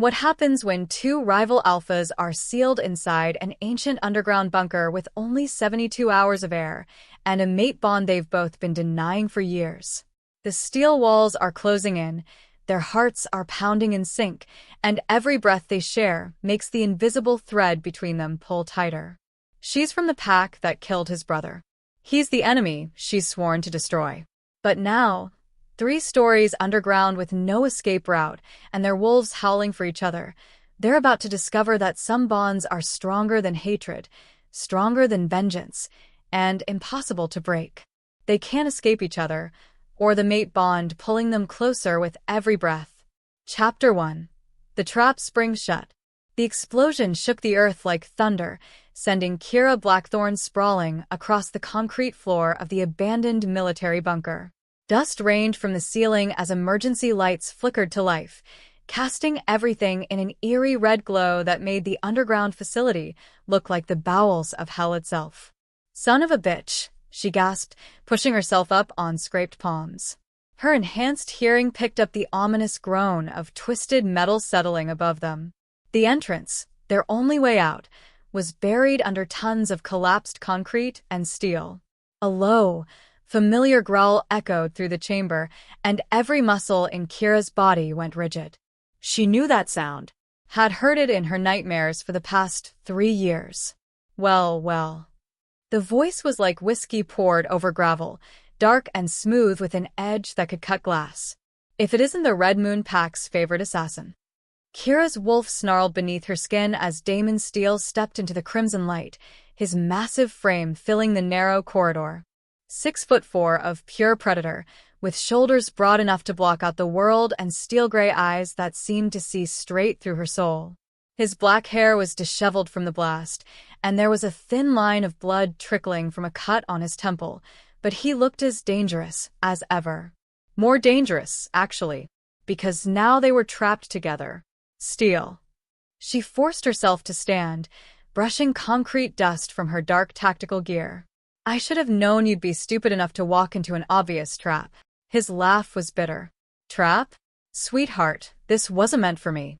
What happens when two rival alphas are sealed inside an ancient underground bunker with only 72 hours of air and a mate bond they've both been denying for years? The steel walls are closing in, their hearts are pounding in sync, and every breath they share makes the invisible thread between them pull tighter. She's from the pack that killed his brother. He's the enemy she's sworn to destroy. But now, 3 stories underground with no escape route, and their wolves howling for each other, they're about to discover that some bonds are stronger than hatred, stronger than vengeance, and impossible to break. They can't escape each other, or the mate bond pulling them closer with every breath. Chapter 1. The trap springs shut. The explosion shook the earth like thunder, sending Kira Blackthorn sprawling across the concrete floor of the abandoned military bunker. Dust rained from the ceiling as emergency lights flickered to life, casting everything in an eerie red glow that made the underground facility look like the bowels of hell itself. "Son of a bitch," she gasped, pushing herself up on scraped palms. Her enhanced hearing picked up the ominous groan of twisted metal settling above them. The entrance, their only way out, was buried under tons of collapsed concrete and steel. A low, familiar growl echoed through the chamber, and every muscle in Kira's body went rigid. She knew that sound, had heard it in her nightmares for the past 3 years. Well. The voice was like whiskey poured over gravel, dark and smooth with an edge that could cut glass. If it isn't the Red Moon Pack's favorite assassin. Kira's wolf snarled beneath her skin as Damon Steele stepped into the crimson light, his massive frame filling the narrow corridor. 6'4" of pure predator, with shoulders broad enough to block out the world and steel-gray eyes that seemed to see straight through her soul. His black hair was disheveled from the blast, and there was a thin line of blood trickling from a cut on his temple, but he looked as dangerous as ever. More dangerous, actually, because now they were trapped together. Steel. She forced herself to stand, brushing concrete dust from her dark tactical gear. "I should have known you'd be stupid enough to walk into an obvious trap." His laugh was bitter. "Trap? Sweetheart, this wasn't meant for me."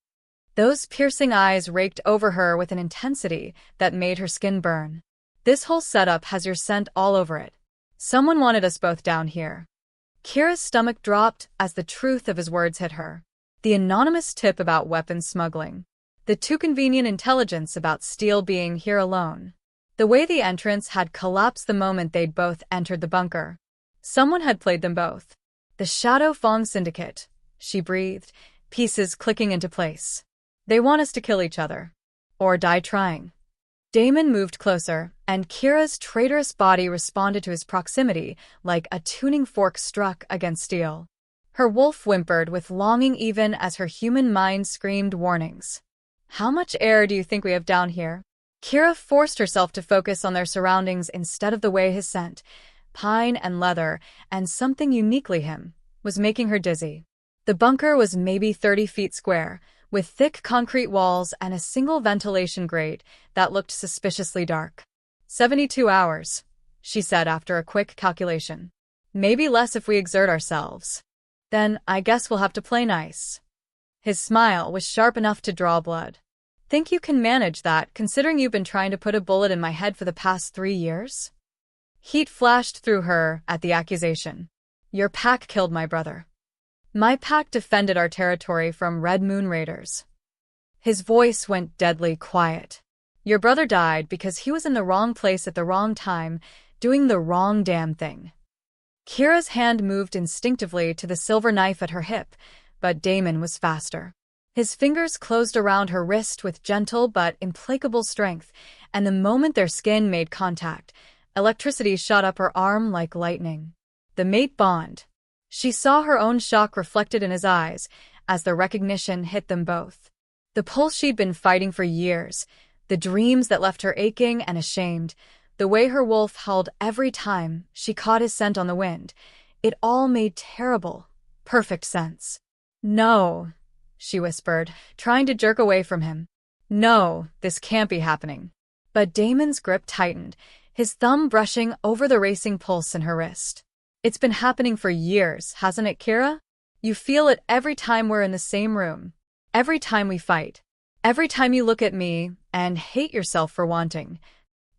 Those piercing eyes raked over her with an intensity that made her skin burn. "This whole setup has your scent all over it. Someone wanted us both down here." Kira's stomach dropped as the truth of his words hit her. The anonymous tip about weapons smuggling. The too convenient intelligence about Steele being here alone. The way the entrance had collapsed the moment they'd both entered the bunker. Someone had played them both. "The Shadow Fong Syndicate," she breathed, pieces clicking into place. "They want us to kill each other. Or die trying." Damon moved closer, and Kira's traitorous body responded to his proximity like a tuning fork struck against steel. Her wolf whimpered with longing even as her human mind screamed warnings. "How much air do you think we have down here?" Kira forced herself to focus on their surroundings instead of the way his scent, pine and leather, and something uniquely him, was making her dizzy. The bunker was maybe 30 feet square, with thick concrete walls and a single ventilation grate that looked suspiciously dark. 72 hours, she said after a quick calculation. "Maybe less if we exert ourselves. Then I guess we'll have to play nice." His smile was sharp enough to draw blood. "Think you can manage that, considering you've been trying to put a bullet in my head for the past 3 years? Heat flashed through her at the accusation. "Your pack killed my brother. My pack defended our territory from Red Moon raiders." His voice went deadly quiet. "Your brother died because he was in the wrong place at the wrong time, doing the wrong damn thing." Kira's hand moved instinctively to the silver knife at her hip, but Damon was faster. His fingers closed around her wrist with gentle but implacable strength, and the moment their skin made contact, electricity shot up her arm like lightning. The mate bond. She saw her own shock reflected in his eyes as the recognition hit them both. The pulse she'd been fighting for years, the dreams that left her aching and ashamed, the way her wolf howled every time she caught his scent on the wind, it all made terrible, perfect sense. "No," she whispered, trying to jerk away from him. "No, this can't be happening." But Damon's grip tightened, his thumb brushing over the racing pulse in her wrist. "It's been happening for years, hasn't it, Kira? You feel it every time we're in the same room. Every time we fight. Every time you look at me and hate yourself for wanting.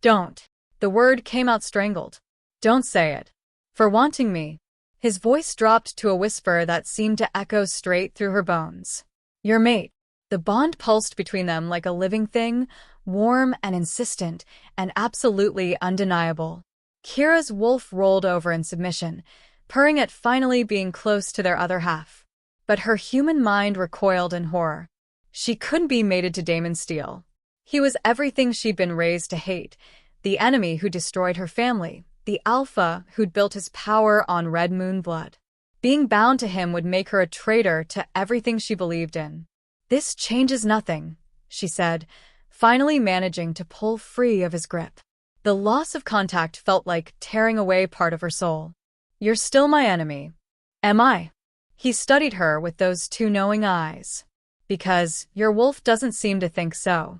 Don't. The word came out strangled. Don't say it. For wanting me. His voice dropped to a whisper that seemed to echo straight through her bones. Your mate. The bond pulsed between them like a living thing, warm and insistent, and absolutely undeniable. Kira's wolf rolled over in submission, purring at finally being close to their other half. But her human mind recoiled in horror. She couldn't be mated to Damon Steele. He was everything she'd been raised to hate, the enemy who destroyed her family, the alpha who'd built his power on Red Moon blood. Being bound to him would make her a traitor to everything she believed in. This changes nothing, she said, finally managing to pull free of his grip. The loss of contact felt like tearing away part of her soul. You're still my enemy. Am I? He studied her with those two knowing eyes. Because your wolf doesn't seem to think so.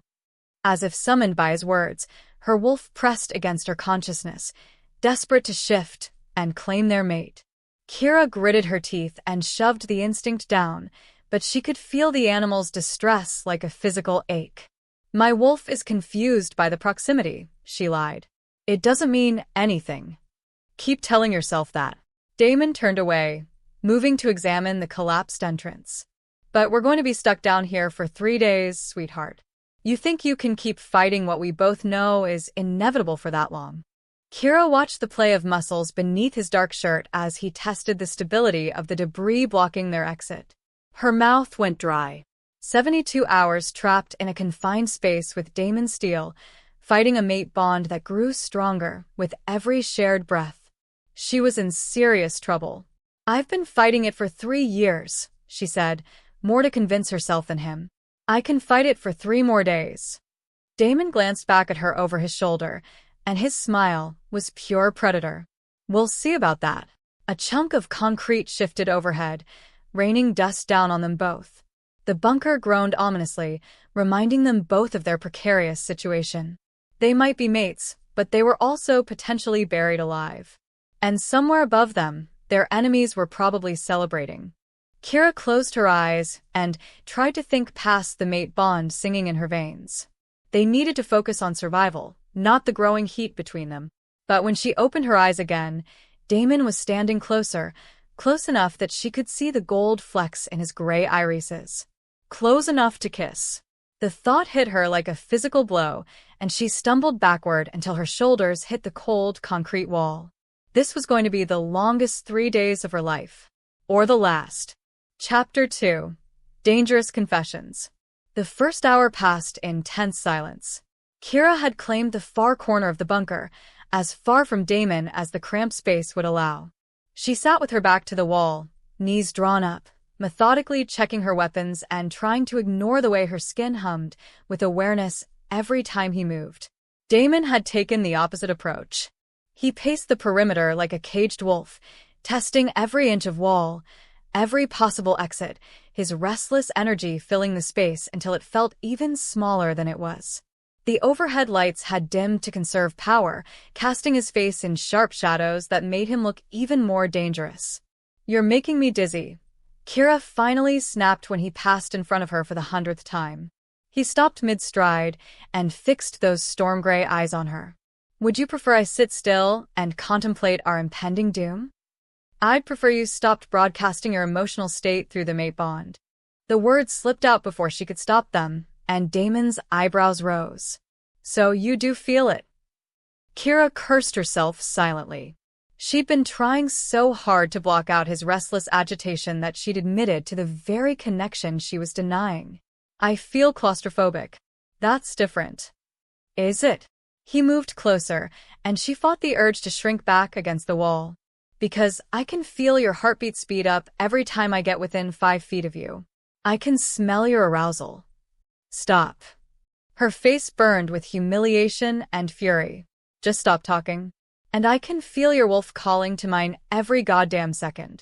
As if summoned by his words, her wolf pressed against her consciousness, desperate to shift and claim their mate. Kira gritted her teeth and shoved the instinct down, but she could feel the animal's distress like a physical ache. My wolf is confused by the proximity, she lied. It doesn't mean anything. Keep telling yourself that. Damon turned away, moving to examine the collapsed entrance. But we're going to be stuck down here for 3 days, sweetheart. You think you can keep fighting what we both know is inevitable for that long? Kira watched the play of muscles beneath his dark shirt as he tested the stability of the debris blocking their exit. Her mouth went dry. 72 hours trapped in a confined space with Damon Steele, fighting a mate bond that grew stronger with every shared breath. She was in serious trouble. I've been fighting it for 3 years, she said, more to convince herself than him. I can fight it for 3 more days. Damon glanced back at her over his shoulder, and his smile was pure predator. We'll see about that. A chunk of concrete shifted overhead, raining dust down on them both. The bunker groaned ominously, reminding them both of their precarious situation. They might be mates, but they were also potentially buried alive. And somewhere above them, their enemies were probably celebrating. Kira closed her eyes and tried to think past the mate bond singing in her veins. They needed to focus on survival, not the growing heat between them. But when she opened her eyes again, Damon was standing closer, close enough that she could see the gold flecks in his gray irises. Close enough to kiss. The thought hit her like a physical blow, and she stumbled backward until her shoulders hit the cold concrete wall. This was going to be the longest 3 days of her life. Or the last. Chapter 2. Dangerous Confessions. The first hour passed in tense silence. Kira had claimed the far corner of the bunker, as far from Damon as the cramped space would allow. She sat with her back to the wall, knees drawn up, methodically checking her weapons and trying to ignore the way her skin hummed with awareness every time he moved. Damon had taken the opposite approach. He paced the perimeter like a caged wolf, testing every inch of wall, every possible exit, his restless energy filling the space until it felt even smaller than it was. The overhead lights had dimmed to conserve power, casting his face in sharp shadows that made him look even more dangerous. You're making me dizzy. Kira finally snapped when he passed in front of her for the 100th time. He stopped mid-stride and fixed those storm-gray eyes on her. Would you prefer I sit still and contemplate our impending doom? I'd prefer you stopped broadcasting your emotional state through the mate bond. The words slipped out before she could stop them, and Damon's eyebrows rose. So you do feel it? Kira cursed herself silently. She'd been trying so hard to block out his restless agitation that she'd admitted to the very connection she was denying. I feel claustrophobic. That's different. Is it? He moved closer, and she fought the urge to shrink back against the wall. Because I can feel your heartbeat speed up every time I get within 5 feet of you. I can smell your arousal. Stop. Her face burned with humiliation and fury. Just stop talking. And I can feel your wolf calling to mine every goddamn second.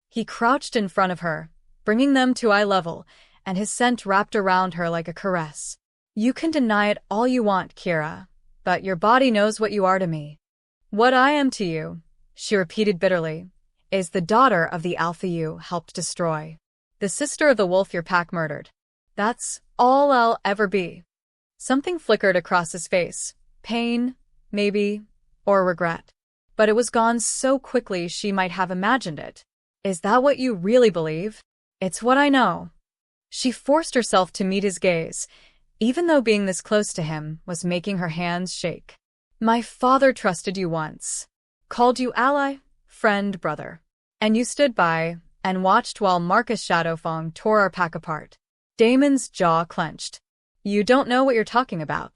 He crouched in front of her, bringing them to eye level, and his scent wrapped around her like a caress. You can deny it all you want, Kira, but your body knows what you are to me. What I am to you, she repeated bitterly, is the daughter of the alpha you helped destroy. The sister of the wolf your pack murdered. That's all I'll ever be. Something flickered across his face. Pain, maybe, or regret. But it was gone so quickly she might have imagined it. Is that what you really believe? It's what I know. She forced herself to meet his gaze, even though being this close to him was making her hands shake. My father trusted you once. Called you ally, friend, brother. And you stood by and watched while Marcus Shadowfang tore our pack apart. Damon's jaw clenched. You don't know what you're talking about.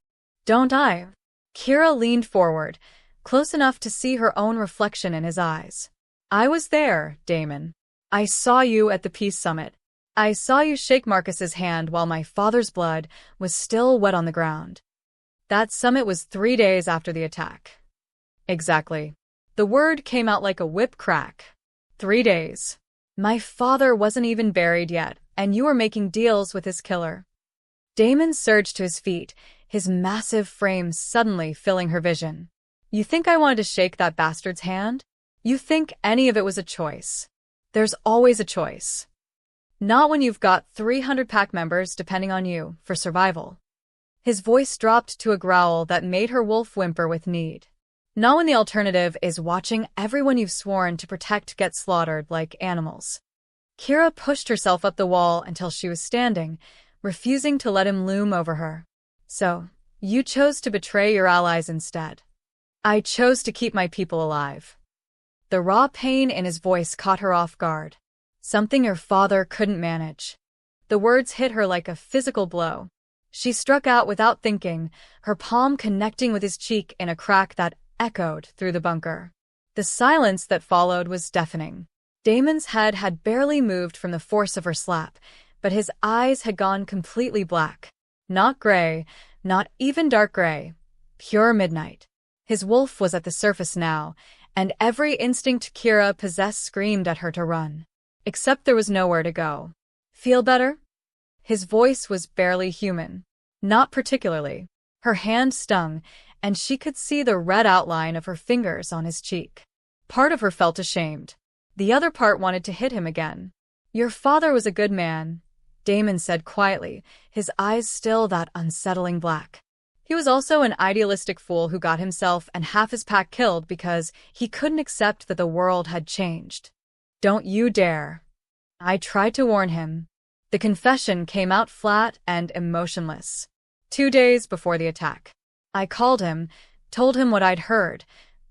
Don't I? Kira leaned forward, close enough to see her own reflection in his eyes. I was there, Damon. I saw you at the Peace Summit. I saw you shake Marcus's hand while my father's blood was still wet on the ground. That summit was 3 days after the attack. Exactly. The word came out like a whip crack. 3 days. My father wasn't even buried yet, and you were making deals with his killer. Damon surged to his feet, his massive frame suddenly filling her vision. You think I wanted to shake that bastard's hand? You think any of it was a choice? There's always a choice. Not when you've got 300 pack members depending on you for survival. His voice dropped to a growl that made her wolf whimper with need. Not when the alternative is watching everyone you've sworn to protect get slaughtered like animals. Kira pushed herself up the wall until she was standing, refusing to let him loom over her. So, you chose to betray your allies instead. I chose to keep my people alive. The raw pain in his voice caught her off guard. Something your father couldn't manage. The words hit her like a physical blow. She struck out without thinking, her palm connecting with his cheek in a crack that echoed through the bunker. The silence that followed was deafening. Damon's head had barely moved from the force of her slap, but his eyes had gone completely black. Not gray, not even dark gray. Pure midnight. His wolf was at the surface now, and every instinct Kira possessed screamed at her to run. Except there was nowhere to go. Feel better? His voice was barely human. Not particularly. Her hand stung, and she could see the red outline of her fingers on his cheek. Part of her felt ashamed. The other part wanted to hit him again. Your father was a good man, Damon said quietly, his eyes still that unsettling black. He was also an idealistic fool who got himself and half his pack killed because he couldn't accept that the world had changed. Don't you dare. I tried to warn him. The confession came out flat and emotionless. 2 days before the attack. I called him, told him what I'd heard,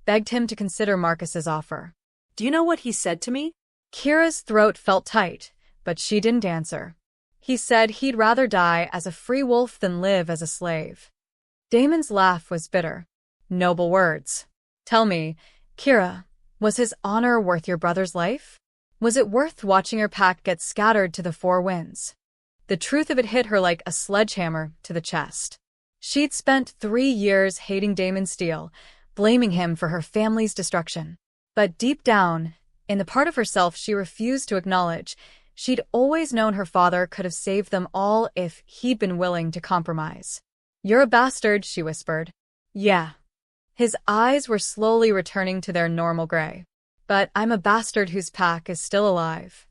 begged him to consider Marcus's offer. Do you know what he said to me? Kira's throat felt tight, but she didn't answer. He said he'd rather die as a free wolf than live as a slave. Damon's laugh was bitter. Noble words. Tell me, Kira, was his honor worth your brother's life? Was it worth watching your pack get scattered to the 4 winds? The truth of it hit her like a sledgehammer to the chest. She'd spent 3 years hating Damon Steele, blaming him for her family's destruction. But deep down, in the part of herself she refused to acknowledge, she'd always known her father could have saved them all if he'd been willing to compromise. You're a bastard, she whispered. Yeah. His eyes were slowly returning to their normal gray. But I'm a bastard whose pack is still alive.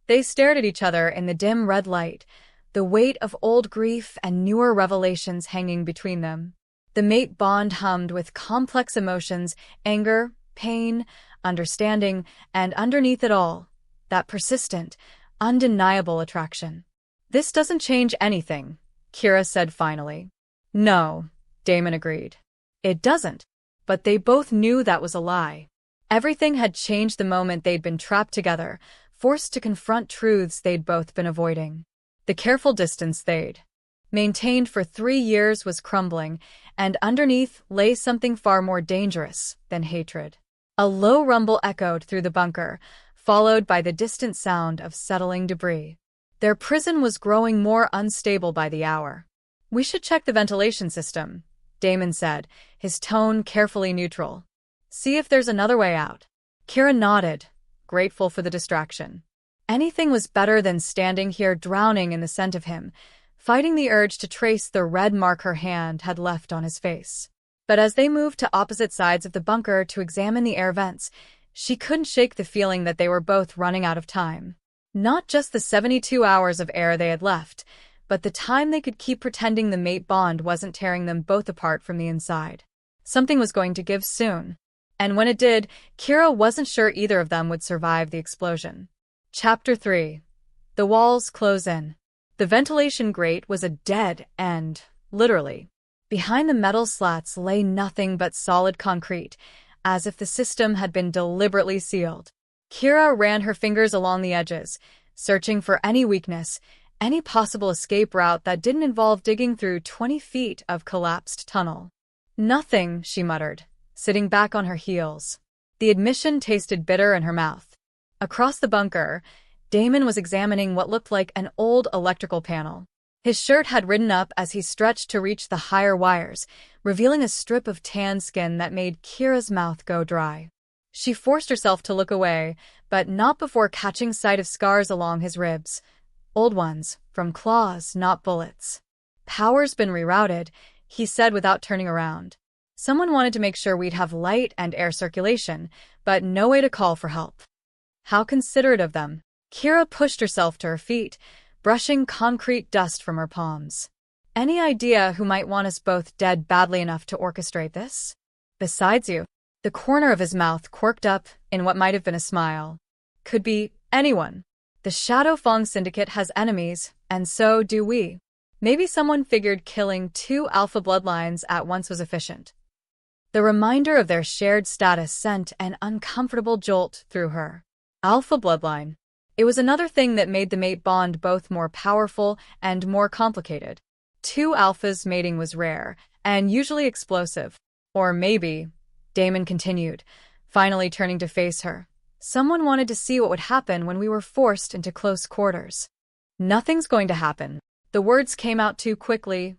They stared at each other in the dim red light, the weight of old grief and newer revelations hanging between them. The mate bond hummed with complex emotions, anger, pain, understanding, and underneath it all, that persistent, undeniable attraction. This doesn't change anything, Kira said finally. No, Damon agreed. It doesn't, but they both knew that was a lie. Everything had changed the moment they'd been trapped together, forced to confront truths they'd both been avoiding. The careful distance they'd maintained for 3 years was crumbling, and underneath lay something far more dangerous than hatred. A low rumble echoed through the bunker, followed by the distant sound of settling debris. Their prison was growing more unstable by the hour. We should check the ventilation system, Damon said, his tone carefully neutral. See if there's another way out. Kira nodded, grateful for the distraction. Anything was better than standing here drowning in the scent of him, fighting the urge to trace the red mark her hand had left on his face. But as they moved to opposite sides of the bunker to examine the air vents, she couldn't shake the feeling that they were both running out of time. Not just the 72 hours of air they had left, but the time they could keep pretending the mate bond wasn't tearing them both apart from the inside. Something was going to give soon. And when it did, Kira wasn't sure either of them would survive the explosion. Chapter 3. The walls close in. The ventilation grate was a dead end, literally. Behind the metal slats lay nothing but solid concrete, as if the system had been deliberately sealed. Kira ran her fingers along the edges, searching for any weakness, any possible escape route that didn't involve digging through 20 feet of collapsed tunnel. Nothing, she muttered, sitting back on her heels. The admission tasted bitter in her mouth. Across the bunker, Damon was examining what looked like an old electrical panel. His shirt had ridden up as he stretched to reach the higher wires, revealing a strip of tan skin that made Kira's mouth go dry. She forced herself to look away, but not before catching sight of scars along his ribs. Old ones, from claws, not bullets. "Power's been rerouted," he said without turning around. Someone wanted to make sure we'd have light and air circulation, but no way to call for help. How considerate of them. Kira pushed herself to her feet, brushing concrete dust from her palms. Any idea who might want us both dead badly enough to orchestrate this? Besides you. The corner of his mouth quirked up in what might have been a smile. Could be anyone. The Shadow Fong Syndicate has enemies, and so do we. Maybe someone figured killing 2 alpha bloodlines at once was efficient. The reminder of their shared status sent an uncomfortable jolt through her. Alpha bloodline. It was another thing that made the mate bond both more powerful and more complicated. 2 alphas mating was rare, and usually explosive. Or maybe, Damon continued, finally turning to face her, someone wanted to see what would happen when we were forced into close quarters. Nothing's going to happen. The words came out too quickly,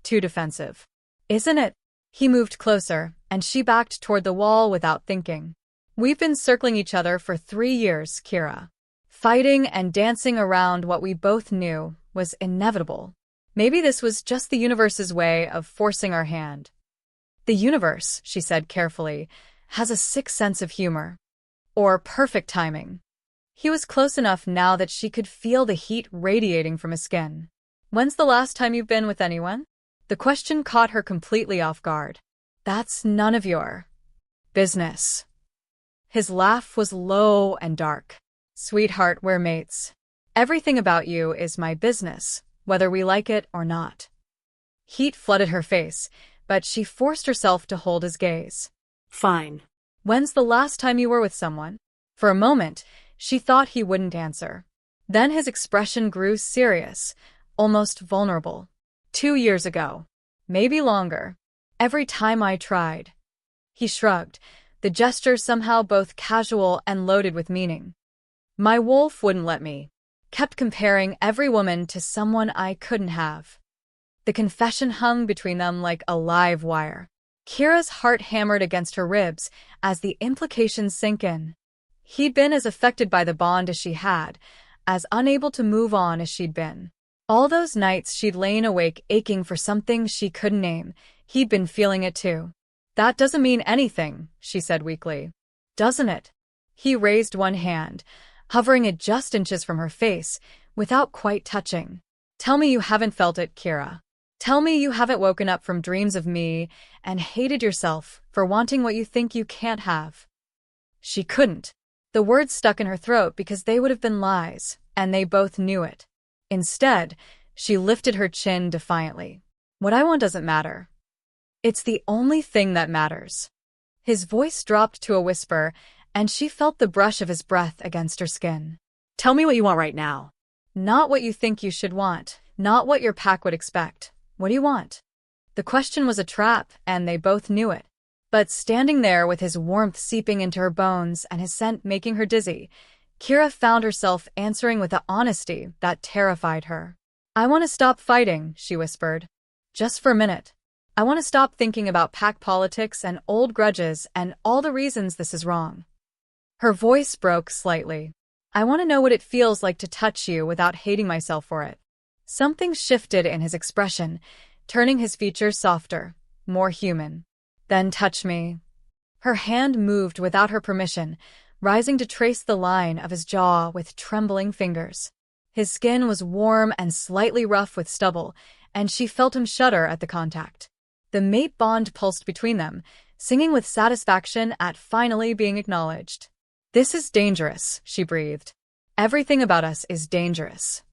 too defensive. Isn't it? He moved closer, and she backed toward the wall without thinking. We've been circling each other for 3 years, Kira. Fighting and dancing around what we both knew was inevitable. Maybe this was just the universe's way of forcing our hand. The universe, she said carefully, has a sixth sense of humor. Or perfect timing. He was close enough now that she could feel the heat radiating from his skin. When's the last time you've been with anyone? The question caught her completely off guard. That's none of your business. His laugh was low and dark. Sweetheart, we're mates. Everything about you is my business, whether we like it or not. Heat flooded her face, but she forced herself to hold his gaze. Fine. When's the last time you were with someone? For a moment, she thought he wouldn't answer. Then his expression grew serious, almost vulnerable. 2 years ago. Maybe longer. Every time I tried. He shrugged, the gesture somehow both casual and loaded with meaning. My wolf wouldn't let me. Kept comparing every woman to someone I couldn't have. The confession hung between them like a live wire. Kira's heart hammered against her ribs as the implications sank in. He'd been as affected by the bond as she had, as unable to move on as she'd been. All those nights she'd lain awake aching for something she couldn't name, he'd been feeling it too. That doesn't mean anything, she said weakly. Doesn't it? He raised one hand, hovering it just inches from her face, without quite touching. Tell me you haven't felt it, Kira. Tell me you haven't woken up from dreams of me and hated yourself for wanting what you think you can't have. She couldn't. The words stuck in her throat because they would have been lies, and they both knew it. Instead, she lifted her chin defiantly. What I want doesn't matter. It's the only thing that matters. His voice dropped to a whisper, and she felt the brush of his breath against her skin. Tell me what you want right now. Not what you think you should want, not what your pack would expect. What do you want? The question was a trap, and they both knew it. But standing there with his warmth seeping into her bones and his scent making her dizzy, Kira found herself answering with an honesty that terrified her. I want to stop fighting, she whispered. Just for a minute. I want to stop thinking about pack politics and old grudges and all the reasons this is wrong. Her voice broke slightly. I want to know what it feels like to touch you without hating myself for it. Something shifted in his expression, turning his features softer, more human. Then touch me. Her hand moved without her permission, rising to trace the line of his jaw with trembling fingers. His skin was warm and slightly rough with stubble, and she felt him shudder at the contact. The mate bond pulsed between them, singing with satisfaction at finally being acknowledged. "This is dangerous," she breathed. "Everything about us is dangerous."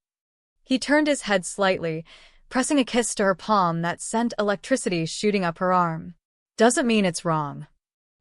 He turned his head slightly, pressing a kiss to her palm that sent electricity shooting up her arm. "Doesn't mean it's wrong."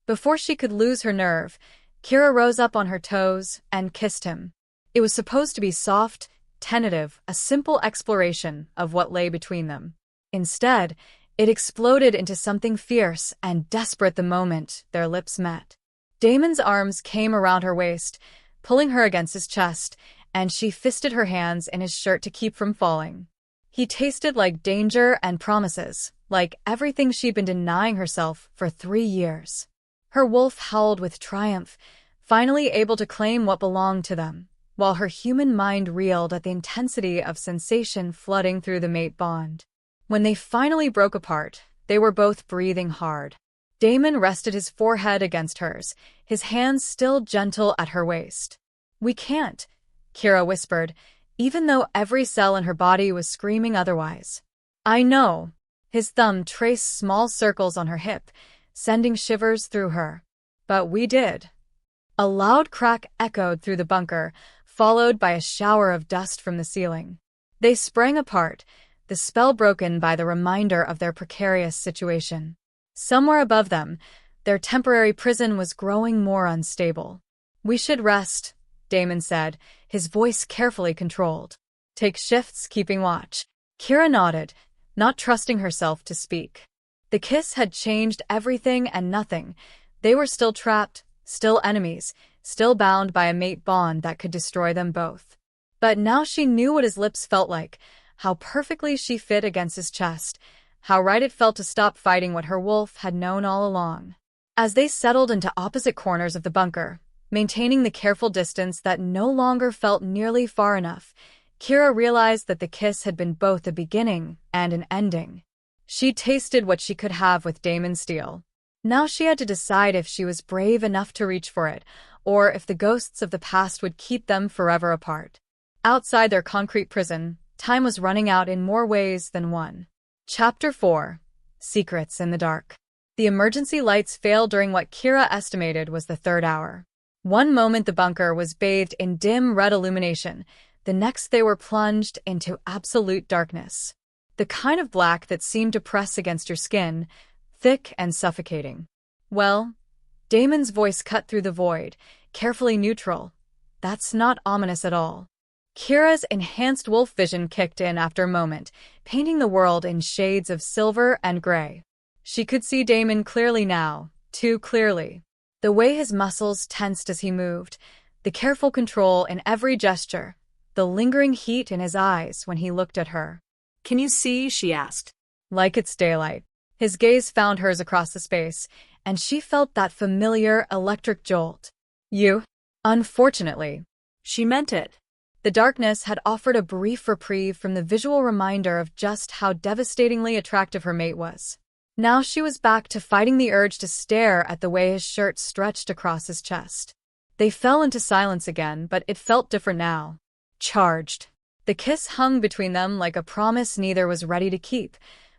Before she could lose her nerve, Kira rose up on her toes and kissed him. It was supposed to be soft, tentative, a simple exploration of what lay between them. Instead, it exploded into something fierce and desperate the moment their lips met. Damon's arms came around her waist, pulling her against his chest, and she fisted her hands in his shirt to keep from falling. He tasted like danger and promises, like everything she'd been denying herself for 3 years. Her wolf howled with triumph, finally able to claim what belonged to them, while her human mind reeled at the intensity of sensation flooding through the mate bond. When they finally broke apart, they were both breathing hard. Damon rested his forehead against hers, his hands still gentle at her waist. "We can't," Kira whispered, even though every cell in her body was screaming otherwise. "I know." His thumb traced small circles on her hip, sending shivers through her. "But we did." A loud crack echoed through the bunker, followed by a shower of dust from the ceiling. They sprang apart, the spell broken by the reminder of their precarious situation. Somewhere above them, their temporary prison was growing more unstable. "We should rest," Damon said, his voice carefully controlled. "Take shifts keeping watch." Kira nodded, not trusting herself to speak. The kiss had changed everything and nothing. They were still trapped, still enemies, still bound by a mate bond that could destroy them both. But now she knew what his lips felt like, how perfectly she fit against his chest, how right it felt to stop fighting what her wolf had known all along. As they settled into opposite corners of the bunker, maintaining the careful distance that no longer felt nearly far enough, Kira realized that the kiss had been both a beginning and an ending. She tasted what she could have with Damon Steele. Now she had to decide if she was brave enough to reach for it, or if the ghosts of the past would keep them forever apart. Outside their concrete prison, time was running out in more ways than one. Chapter 4. Secrets in the Dark. The emergency lights failed during what Kira estimated was the 3rd hour. One moment the bunker was bathed in dim red illumination, the next they were plunged into absolute darkness. The kind of black that seemed to press against your skin, thick and suffocating. "Well," Damon's voice cut through the void, carefully neutral. "That's not ominous at all." Kira's enhanced wolf vision kicked in after a moment, painting the world in shades of silver and gray. She could see Damon clearly now, too clearly. The way his muscles tensed as he moved, the careful control in every gesture, the lingering heat in his eyes when he looked at her. "Can you see?" she asked. Like it's daylight. His gaze found hers across the space, and she felt that familiar electric jolt. "You?" Unfortunately. She meant it. The darkness had offered a brief reprieve from the visual reminder of just how devastatingly attractive her mate was. Now she was back to fighting the urge to stare at the way his shirt stretched across his chest. They fell into silence again, but it felt different now. Charged. The kiss hung between them like a promise neither was ready to keep,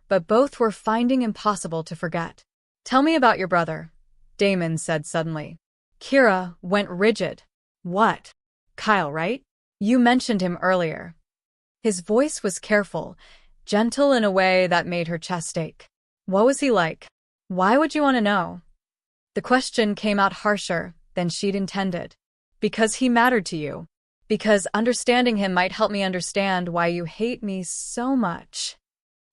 but both were finding impossible to forget. "Tell me about your brother," Damon said suddenly. Kira went rigid. "What? Kyle, right?" "You mentioned him earlier." His voice was careful, gentle in a way that made her chest ache. "What was he like? Why would you want to know?" The question came out harsher than she'd intended. "Because he mattered to you. Because understanding him might help me understand why you hate me so much."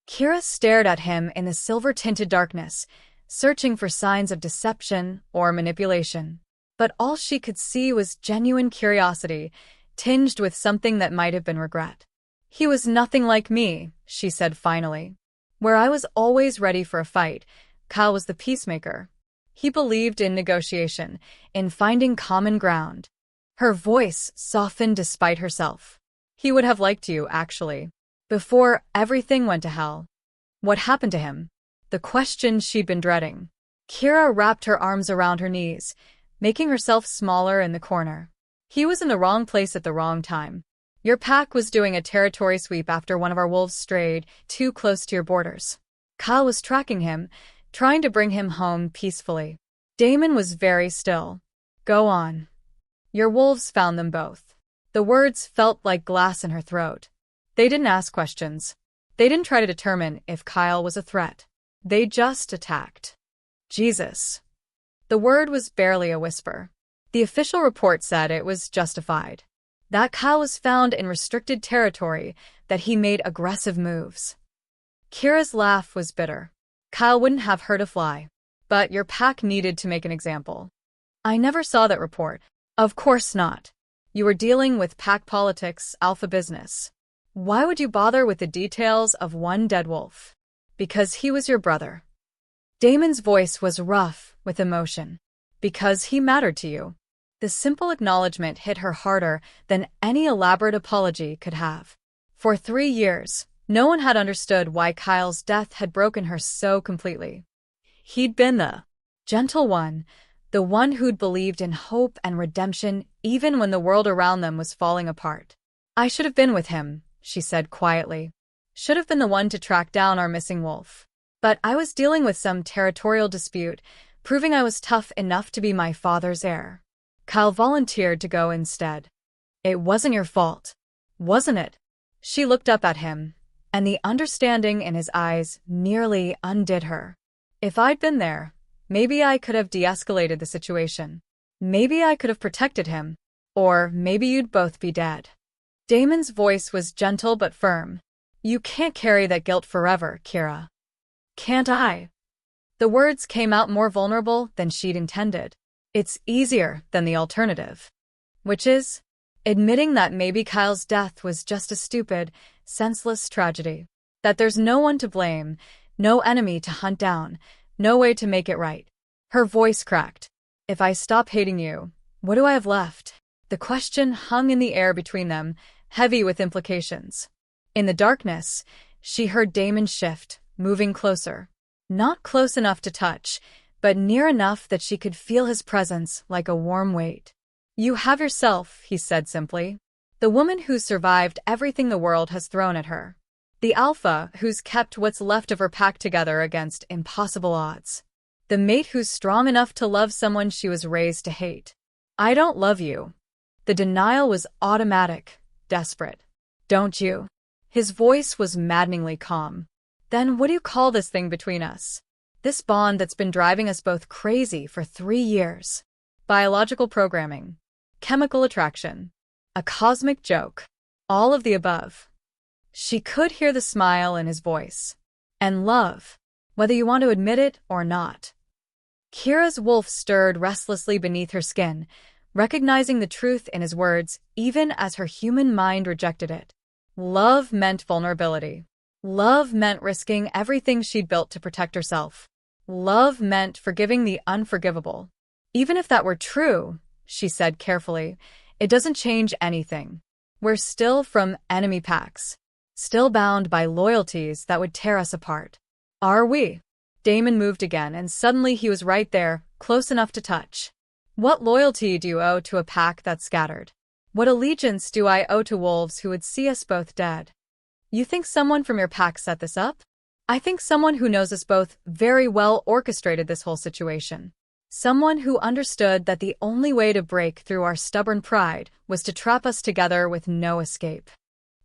Kira stared at him in the silver-tinted darkness, searching for signs of deception or manipulation. But all she could see was genuine curiosity, tinged with something that might have been regret. "He was nothing like me," she said finally. "Where I was always ready for a fight, Kyle was the peacemaker. He believed in negotiation, in finding common ground." Her voice softened despite herself. "He would have liked you, actually. Before everything went to hell." What happened to him? The question she'd been dreading. Kira wrapped her arms around her knees, making herself smaller in the corner. "He was in the wrong place at the wrong time. Your pack was doing a territory sweep after one of our wolves strayed too close to your borders. Kyle was tracking him, trying to bring him home peacefully. Damon was very still. Go on. Your wolves found them both. The words felt like glass in her throat. They didn't ask questions. They didn't try to determine if Kyle was a threat. They just attacked. Jesus. The word was barely a whisper. The official report said it was justified. That Kyle was found in restricted territory, that he made aggressive moves. Kira's laugh was bitter. Kyle wouldn't have hurt a fly. But your pack needed to make an example. I never saw that report. Of course not. You were dealing with pack politics, alpha business. Why would you bother with the details of one dead wolf? Because he was your brother. Damon's voice was rough with emotion. Because he mattered to you. The simple acknowledgement hit her harder than any elaborate apology could have. For 3 years, no one had understood why Kyle's death had broken her so completely. He'd been the gentle one, the one who'd believed in hope and redemption even when the world around them was falling apart. I should have been with him, she said quietly. Should have been the one to track down our missing wolf. But I was dealing with some territorial dispute, proving I was tough enough to be my father's heir. Kyle volunteered to go instead. It wasn't your fault, wasn't it? She looked up at him, and the understanding in his eyes nearly undid her. If I'd been there, maybe I could have de-escalated the situation. Maybe I could have protected him. Or maybe you'd both be dead. Damon's voice was gentle but firm. You can't carry that guilt forever, Kira. Can't I? The words came out more vulnerable than she'd intended. It's easier than the alternative. Which is? Admitting that maybe Kyle's death was just a stupid, senseless tragedy. That there's no one to blame, no enemy to hunt down, no way to make it right. Her voice cracked. If I stop hating you, what do I have left? The question hung in the air between them, heavy with implications. In the darkness, she heard Damon shift, moving closer. Not close enough to touch, but near enough that she could feel his presence like a warm weight. You have yourself, he said simply. The woman who's survived everything the world has thrown at her. The alpha who's kept what's left of her pack together against impossible odds. The mate who's strong enough to love someone she was raised to hate. I don't love you. The denial was automatic, desperate. Don't you? His voice was maddeningly calm. Then what do you call this thing between us? This bond that's been driving us both crazy for 3 years. Biological programming. Chemical attraction. A cosmic joke. All of the above. She could hear the smile in his voice. And love, whether you want to admit it or not. Kira's wolf stirred restlessly beneath her skin, recognizing the truth in his words even as her human mind rejected it. Love meant vulnerability. Love meant risking everything she'd built to protect herself. Love meant forgiving the unforgivable. Even if that were true, she said carefully, it doesn't change anything. We're still from enemy packs. Still bound by loyalties that would tear us apart. Are we? Damon moved again, and suddenly he was right there, close enough to touch. What loyalty do you owe to a pack that's scattered? What allegiance do I owe to wolves who would see us both dead? You think someone from your pack set this up? I think someone who knows us both very well orchestrated this whole situation. Someone who understood that the only way to break through our stubborn pride was to trap us together with no escape.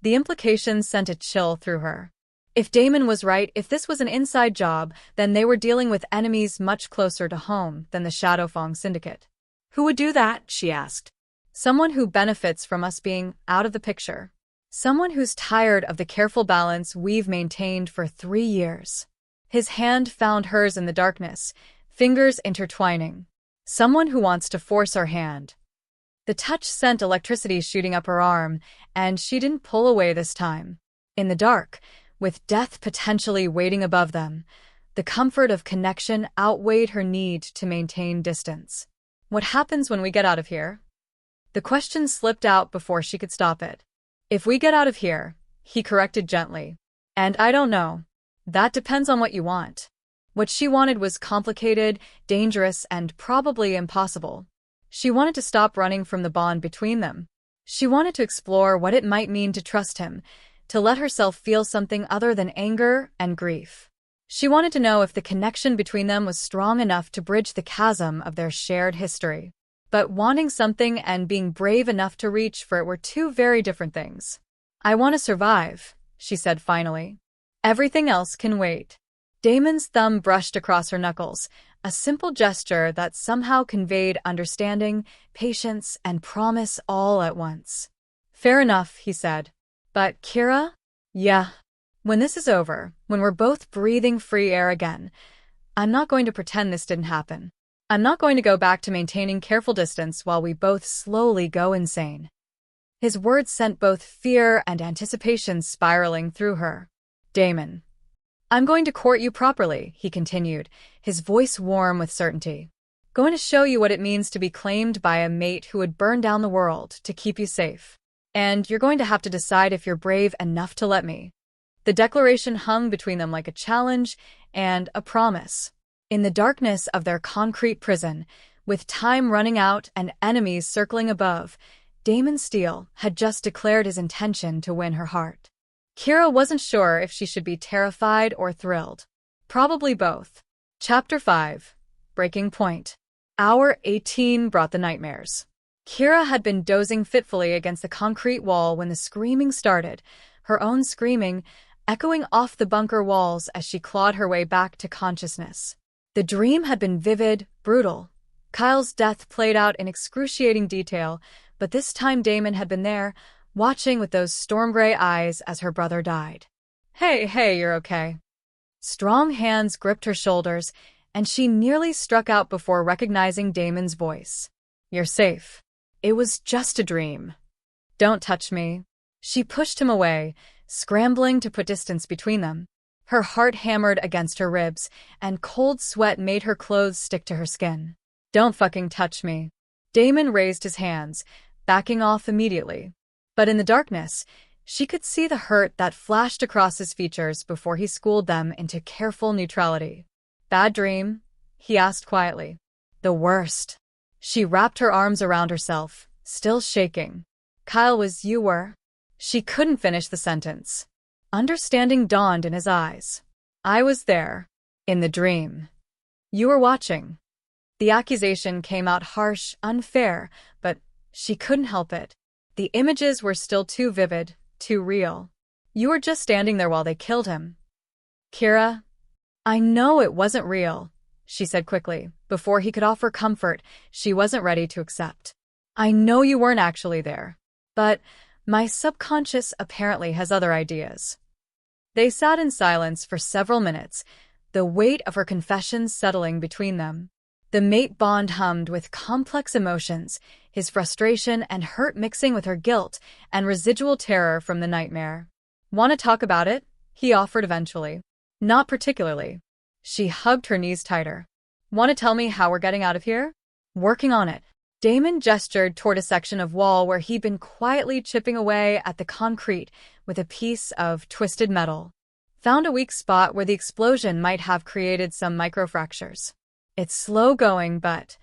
The implications sent a chill through her. If Damon was right, if this was an inside job, then they were dealing with enemies much closer to home than the Shadowfang Syndicate. Who would do that? She asked. Someone who benefits from us being out of the picture. Someone who's tired of the careful balance we've maintained for 3 years. His hand found hers in the darkness, fingers intertwining. Someone who wants to force our hand. The touch sent electricity shooting up her arm, and she didn't pull away this time. In the dark, with death potentially waiting above them, the comfort of connection outweighed her need to maintain distance. What happens when we get out of here? The question slipped out before she could stop it. If we get out of here, he corrected gently. And I don't know. That depends on what you want. What she wanted was complicated, dangerous, and probably impossible. She wanted to stop running from the bond between them. She wanted to explore what it might mean to trust him, to let herself feel something other than anger and grief. She wanted to know if the connection between them was strong enough to bridge the chasm of their shared history. But wanting something and being brave enough to reach for it were two very different things. "I want to survive," she said finally. "Everything else can wait." Damon's thumb brushed across her knuckles, a simple gesture that somehow conveyed understanding, patience, and promise all at once. "Fair enough," he said. "But, Kira?" "Yeah. When this is over, when we're both breathing free air again, I'm not going to pretend this didn't happen. I'm not going to go back to maintaining careful distance while we both slowly go insane." His words sent both fear and anticipation spiraling through her. "Damon. I'm going to court you properly," he continued, his voice warm with certainty. "Going to show you what it means to be claimed by a mate who would burn down the world to keep you safe. And you're going to have to decide if you're brave enough to let me." The declaration hung between them like a challenge and a promise. In the darkness of their concrete prison, with time running out and enemies circling above, Damon Steele had just declared his intention to win her heart. Kira wasn't sure if she should be terrified or thrilled. Probably both. Chapter 5. Breaking Point. Hour 18 brought the nightmares. Kira had been dozing fitfully against the concrete wall when the screaming started, her own screaming echoing off the bunker walls as she clawed her way back to consciousness. The dream had been vivid, brutal. Kyle's death played out in excruciating detail, but this time Damon had been there, watching with those storm-gray eyes as her brother died. Hey, you're okay." Strong hands gripped her shoulders, and she nearly struck out before recognizing Damon's voice. "You're safe. It was just a dream. Don't touch me." She pushed him away, scrambling to put distance between them. Her heart hammered against her ribs, and cold sweat made her clothes stick to her skin. "Don't fucking touch me." Damon raised his hands, backing off immediately. But in the darkness, she could see the hurt that flashed across his features before he schooled them into careful neutrality. "Bad dream?" he asked quietly. "The worst." She wrapped her arms around herself, still shaking. "Kyle was you were?" She couldn't finish the sentence. Understanding dawned in his eyes. "I was there. In the dream. You were watching." The accusation came out harsh, unfair, but she couldn't help it. The images were still too vivid, too real. "You were just standing there while they killed him." "Kira, I know it wasn't real," she said quickly. Before he could offer comfort, she wasn't ready to accept. "I know you weren't actually there. But my subconscious apparently has other ideas." They sat in silence for several minutes, the weight of her confession settling between them. The mate bond hummed with complex emotions, his frustration and hurt mixing with her guilt and residual terror from the nightmare. "Want to talk about it?" he offered eventually. "Not particularly." She hugged her knees tighter. "Want to tell me how we're getting out of here?" "Working on it." Damon gestured toward a section of wall where he'd been quietly chipping away at the concrete with a piece of twisted metal. Found a weak spot where the explosion might have created some microfractures. "It's slow going, but..."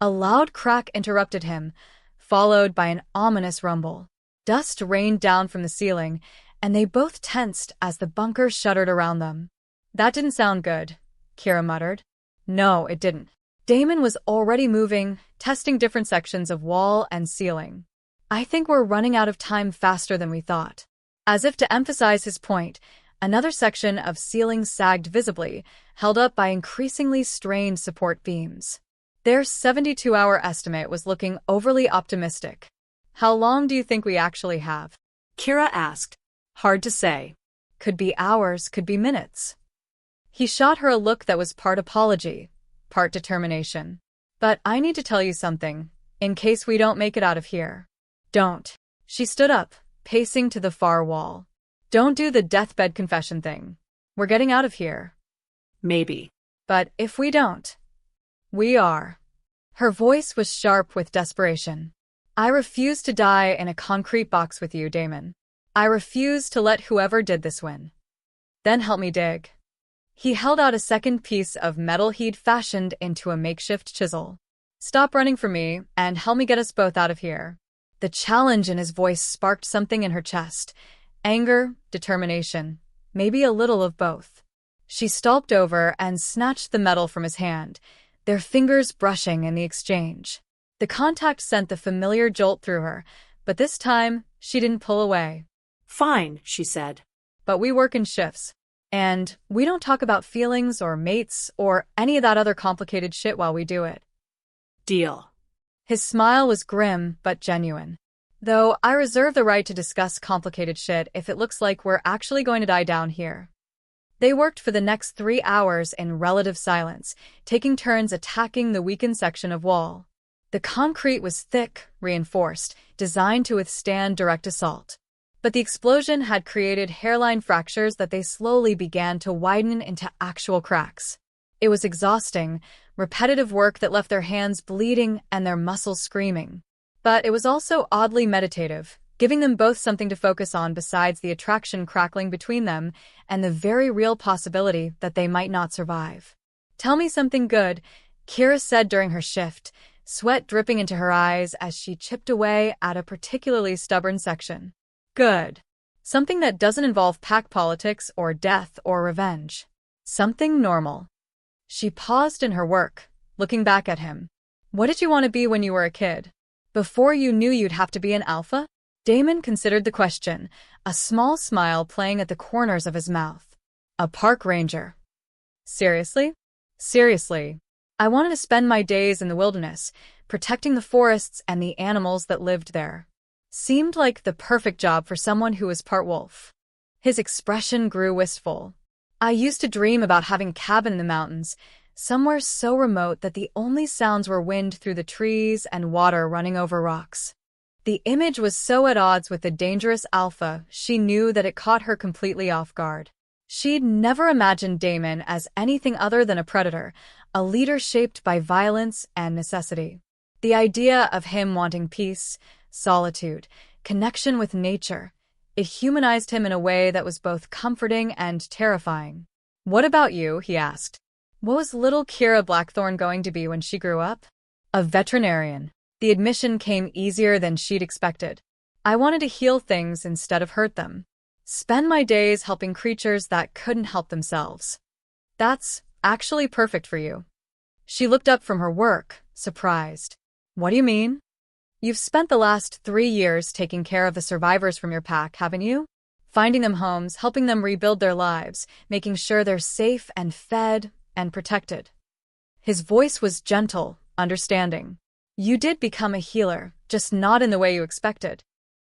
A loud crack interrupted him, followed by an ominous rumble. Dust rained down from the ceiling, and they both tensed as the bunker shuddered around them. "That didn't sound good," Kira muttered. No, it didn't. Damon was already moving, testing different sections of wall and ceiling. "I think we're running out of time faster than we thought." As if to emphasize his point, another section of ceiling sagged visibly, held up by increasingly strained support beams. Their 72-hour estimate was looking overly optimistic. "How long do you think we actually have?" Kira asked. "Hard to say. Could be hours, could be minutes." He shot her a look that was part apology, part determination. "But I need to tell you something, in case we don't make it out of here." "Don't." She stood up, pacing to the far wall. "Don't do the deathbed confession thing. We're getting out of here." "Maybe. "But if we don't, we are." Her voice was sharp with desperation. "I refuse to die in a concrete box with you, Damon. I refuse to let whoever did this win. Then help me dig." He held out a second piece of metal he'd fashioned into a makeshift chisel. "Stop running from me, and help me get us both out of here." The challenge in his voice sparked something in her chest. Anger, determination, maybe a little of both. She stalked over and snatched the metal from his hand, their fingers brushing in the exchange. The contact sent the familiar jolt through her, but this time she didn't pull away. Fine, she said. But we work in shifts. And we don't talk about feelings or mates or any of that other complicated shit while we do it. Deal. His smile was grim but genuine. Though I reserve the right to discuss complicated shit if it looks like we're actually going to die down here. They worked for the next 3 hours in relative silence, taking turns attacking the weakened section of wall. The concrete was thick, reinforced, designed to withstand direct assault. But the explosion had created hairline fractures that they slowly began to widen into actual cracks. It was exhausting, repetitive work that left their hands bleeding and their muscles screaming. But it was also oddly meditative, giving them both something to focus on besides the attraction crackling between them and the very real possibility that they might not survive. "Tell me something good," Kira said during her shift, sweat dripping into her eyes as she chipped away at a particularly stubborn section. Good. Something that doesn't involve pack politics or death or revenge. Something normal. She paused in her work, looking back at him. What did you want to be when you were a kid? Before you knew you'd have to be an alpha? Damon considered the question, a small smile playing at the corners of his mouth. A park ranger. Seriously? Seriously. I wanted to spend my days in the wilderness, protecting the forests and the animals that lived there. Seemed like the perfect job for someone who was part wolf. His expression grew wistful. I used to dream about having a cabin in the mountains, somewhere so remote that the only sounds were wind through the trees and water running over rocks. The image was so at odds with the dangerous alpha, she knew that it caught her completely off guard. She'd never imagined Damon as anything other than a predator, a leader shaped by violence and necessity. The idea of him wanting peace, solitude, connection with nature, it humanized him in a way that was both comforting and terrifying. "What about you?" he asked. What was little Kira Blackthorne going to be when she grew up? A veterinarian. The admission came easier than she'd expected. I wanted to heal things instead of hurt them. Spend my days helping creatures that couldn't help themselves. That's actually perfect for you. She looked up from her work, surprised. What do you mean? You've spent the last 3 years taking care of the survivors from your pack, haven't you? Finding them homes, helping them rebuild their lives, making sure they're safe and fed and protected. His voice was gentle, understanding. You did become a healer, just not in the way you expected.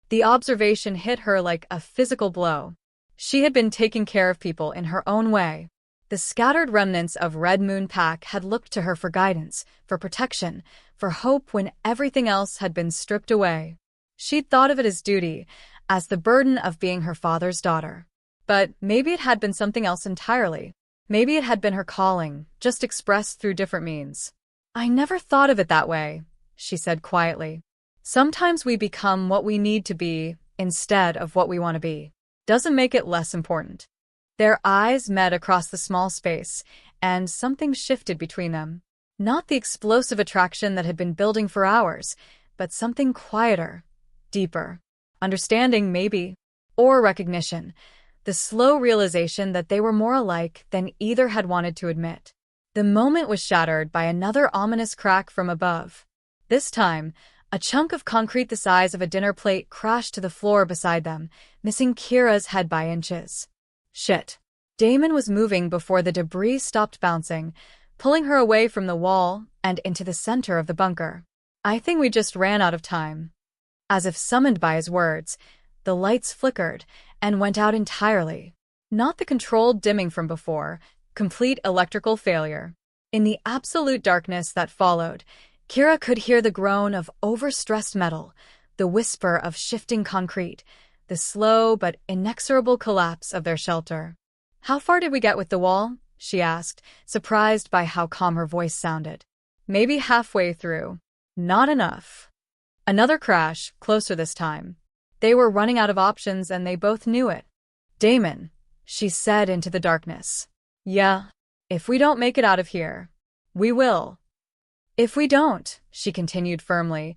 The observation hit her like a physical blow. She had been taking care of people in her own way. The scattered remnants of Red Moon Pack had looked to her for guidance, for protection, for hope when everything else had been stripped away. She'd thought of it as duty, as the burden of being her father's daughter. But maybe it had been something else entirely. Maybe it had been her calling, just expressed through different means. I never thought of it that way, she said quietly. Sometimes we become what we need to be instead of what we want to be. Doesn't make it less important. Their eyes met across the small space, and something shifted between them. Not the explosive attraction that had been building for hours, but something quieter, deeper. Understanding, maybe, or recognition. The slow realization that they were more alike than either had wanted to admit. The moment was shattered by another ominous crack from above. This time, a chunk of concrete the size of a dinner plate crashed to the floor beside them, missing Kira's head by inches. Shit. Damon was moving before the debris stopped bouncing, pulling her away from the wall and into the center of the bunker. I think we just ran out of time. As if summoned by his words, the lights flickered and went out entirely. Not the controlled dimming from before, complete electrical failure. In the absolute darkness that followed, Kira could hear the groan of overstressed metal, the whisper of shifting concrete, the slow but inexorable collapse of their shelter. How far did we get with the wall? She asked, surprised by how calm her voice sounded. Maybe halfway through. Not enough. Another crash, closer this time. They were running out of options and they both knew it. Damon, she said into the darkness. Yeah, if we don't make it out of here, we will. If we don't, she continued firmly,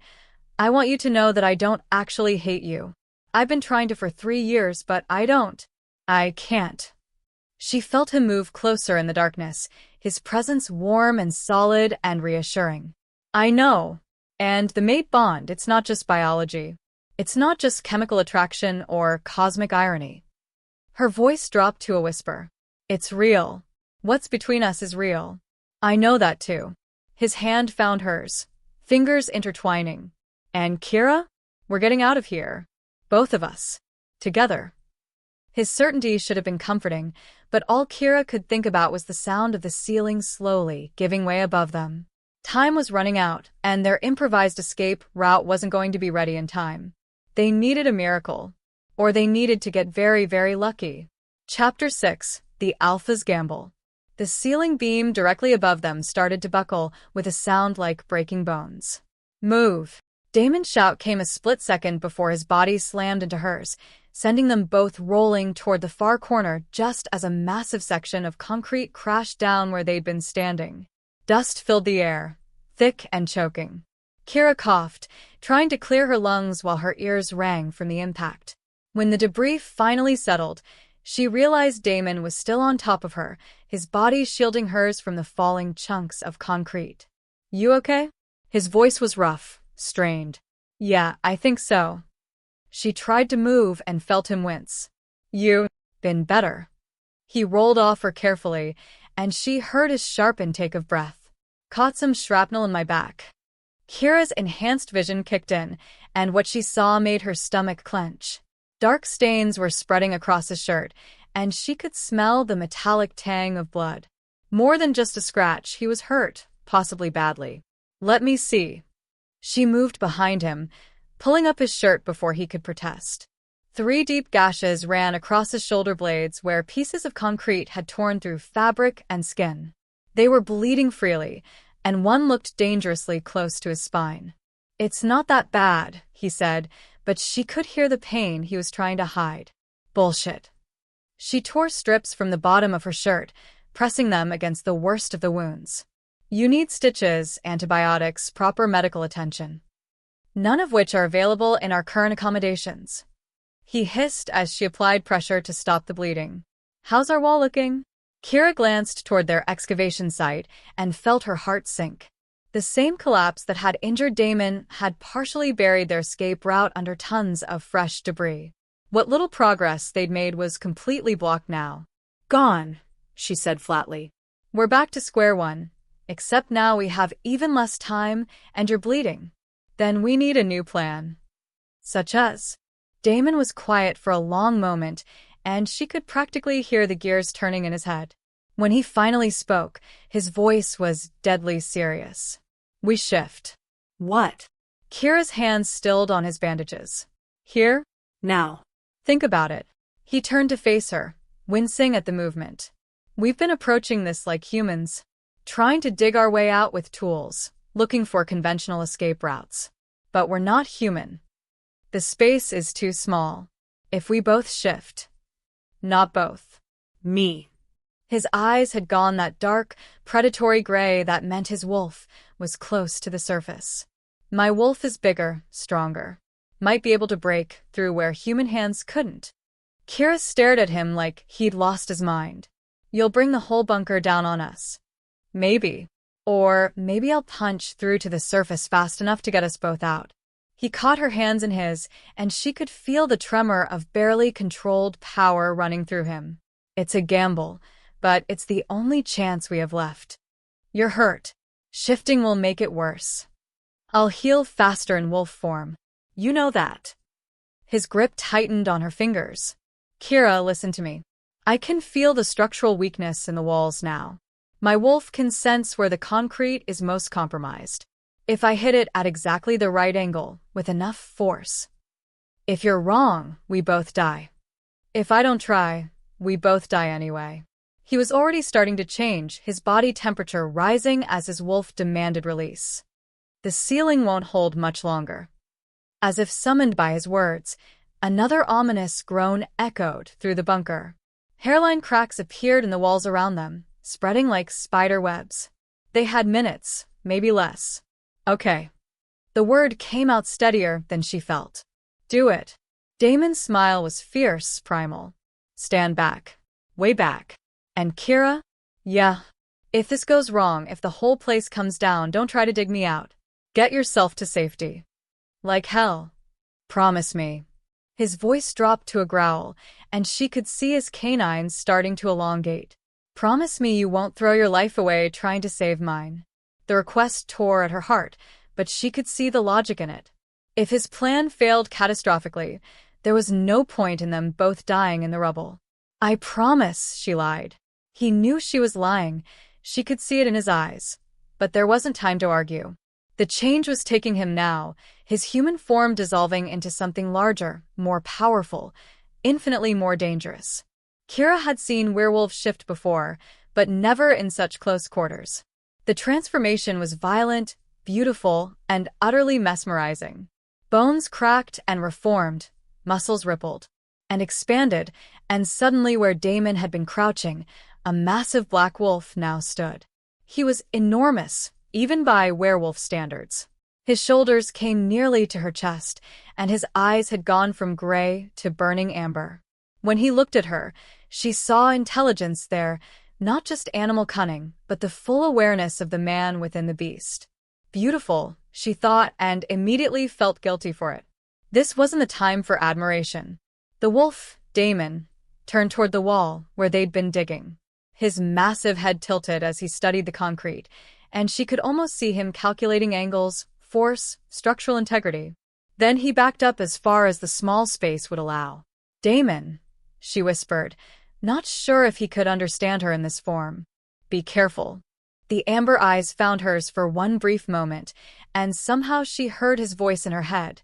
I want you to know that I don't actually hate you. I've been trying to for 3 years, but I can't. She felt him move closer in the darkness, his presence warm and solid and reassuring. I know. And the mate bond, it's not just biology. It's not just chemical attraction or cosmic irony. Her voice dropped to a whisper. It's real. What's between us is real. I know that too. His hand found hers, fingers intertwining. And Kira? We're getting out of here. Both of us. Together. His certainty should have been comforting, but all Kira could think about was the sound of the ceiling slowly giving way above them. Time was running out, and their improvised escape route wasn't going to be ready in time. They needed a miracle. Or they needed to get very, very lucky. Chapter 6: The Alpha's Gamble. The ceiling beam directly above them started to buckle with a sound like breaking bones. Move! Damon's shout came a split second before his body slammed into hers, sending them both rolling toward the far corner just as a massive section of concrete crashed down where they'd been standing. Dust filled the air, thick and choking. Kira coughed, trying to clear her lungs while her ears rang from the impact. When the debris finally settled, she realized Damon was still on top of her, his body shielding hers from the falling chunks of concrete. You okay? His voice was rough, strained. Yeah, I think so. She tried to move and felt him wince. You been better. He rolled off her carefully, and she heard his sharp intake of breath. Caught some shrapnel in my back. Kira's enhanced vision kicked in, and what she saw made her stomach clench. Dark stains were spreading across his shirt, and she could smell the metallic tang of blood. More than just a scratch, he was hurt, possibly badly. Let me see. She moved behind him, pulling up his shirt before he could protest. 3 deep gashes ran across his shoulder blades where pieces of concrete had torn through fabric and skin. They were bleeding freely, and one looked dangerously close to his spine. It's not that bad, he said, but she could hear the pain he was trying to hide. Bullshit. She tore strips from the bottom of her shirt, pressing them against the worst of the wounds. You need stitches, antibiotics, proper medical attention. None of which are available in our current accommodations. He hissed as she applied pressure to stop the bleeding. How's our wall looking? Kira glanced toward their excavation site and felt her heart sink. The same collapse that had injured Damon had partially buried their escape route under tons of fresh debris. What little progress they'd made was completely blocked now. Gone, she said flatly. We're back to square one, except now we have even less time and you're bleeding. Then we need a new plan. Such as? Damon was quiet for a long moment, and she could practically hear the gears turning in his head. When he finally spoke, his voice was deadly serious. We shift. What? Kira's hands stilled on his bandages. Here? Now. Think about it. He turned to face her, wincing at the movement. We've been approaching this like humans, trying to dig our way out with tools, looking for conventional escape routes. But we're not human. The space is too small. If we both shift. Not both. Me. His eyes had gone that dark, predatory gray that meant his wolf was close to the surface. My wolf is bigger, stronger. Might be able to break through where human hands couldn't. Kira stared at him like he'd lost his mind. You'll bring the whole bunker down on us. Maybe. Or maybe I'll punch through to the surface fast enough to get us both out. He caught her hands in his, and she could feel the tremor of barely controlled power running through him. It's a gamble, but it's the only chance we have left. You're hurt. Shifting will make it worse. I'll heal faster in wolf form. You know that. His grip tightened on her fingers. Kira, listen to me. I can feel the structural weakness in the walls now. My wolf can sense where the concrete is most compromised. If I hit it at exactly the right angle, with enough force. If you're wrong, we both die. If I don't try, we both die anyway. He was already starting to change, his body temperature rising as his wolf demanded release. The ceiling won't hold much longer. As if summoned by his words, another ominous groan echoed through the bunker. Hairline cracks appeared in the walls around them, spreading like spider webs. They had minutes, maybe less. Okay. The word came out steadier than she felt. Do it. Damon's smile was fierce, primal. Stand back. Way back. And Kira? Yeah. If this goes wrong, if the whole place comes down, don't try to dig me out. Get yourself to safety. Like hell. Promise me. His voice dropped to a growl, and she could see his canines starting to elongate. Promise me you won't throw your life away trying to save mine. The request tore at her heart, but she could see the logic in it. If his plan failed catastrophically, there was no point in them both dying in the rubble. I promise, she lied. He knew she was lying. She could see it in his eyes. But there wasn't time to argue. The change was taking him now, his human form dissolving into something larger, more powerful, infinitely more dangerous. Kira had seen werewolves shift before, but never in such close quarters. The transformation was violent, beautiful, and utterly mesmerizing. Bones cracked and reformed, muscles rippled and expanded, and suddenly where Damon had been crouching, a massive black wolf now stood. He was enormous, even by werewolf standards. His shoulders came nearly to her chest, and his eyes had gone from gray to burning amber. When he looked at her, she saw intelligence there, not just animal cunning, but the full awareness of the man within the beast. Beautiful, she thought, and immediately felt guilty for it. This wasn't the time for admiration. The wolf, Damon, turned toward the wall where they'd been digging. His massive head tilted as he studied the concrete, and she could almost see him calculating angles, force, structural integrity. Then he backed up as far as the small space would allow. Damon, she whispered, not sure if he could understand her in this form. Be careful. The amber eyes found hers for one brief moment, and somehow she heard his voice in her head.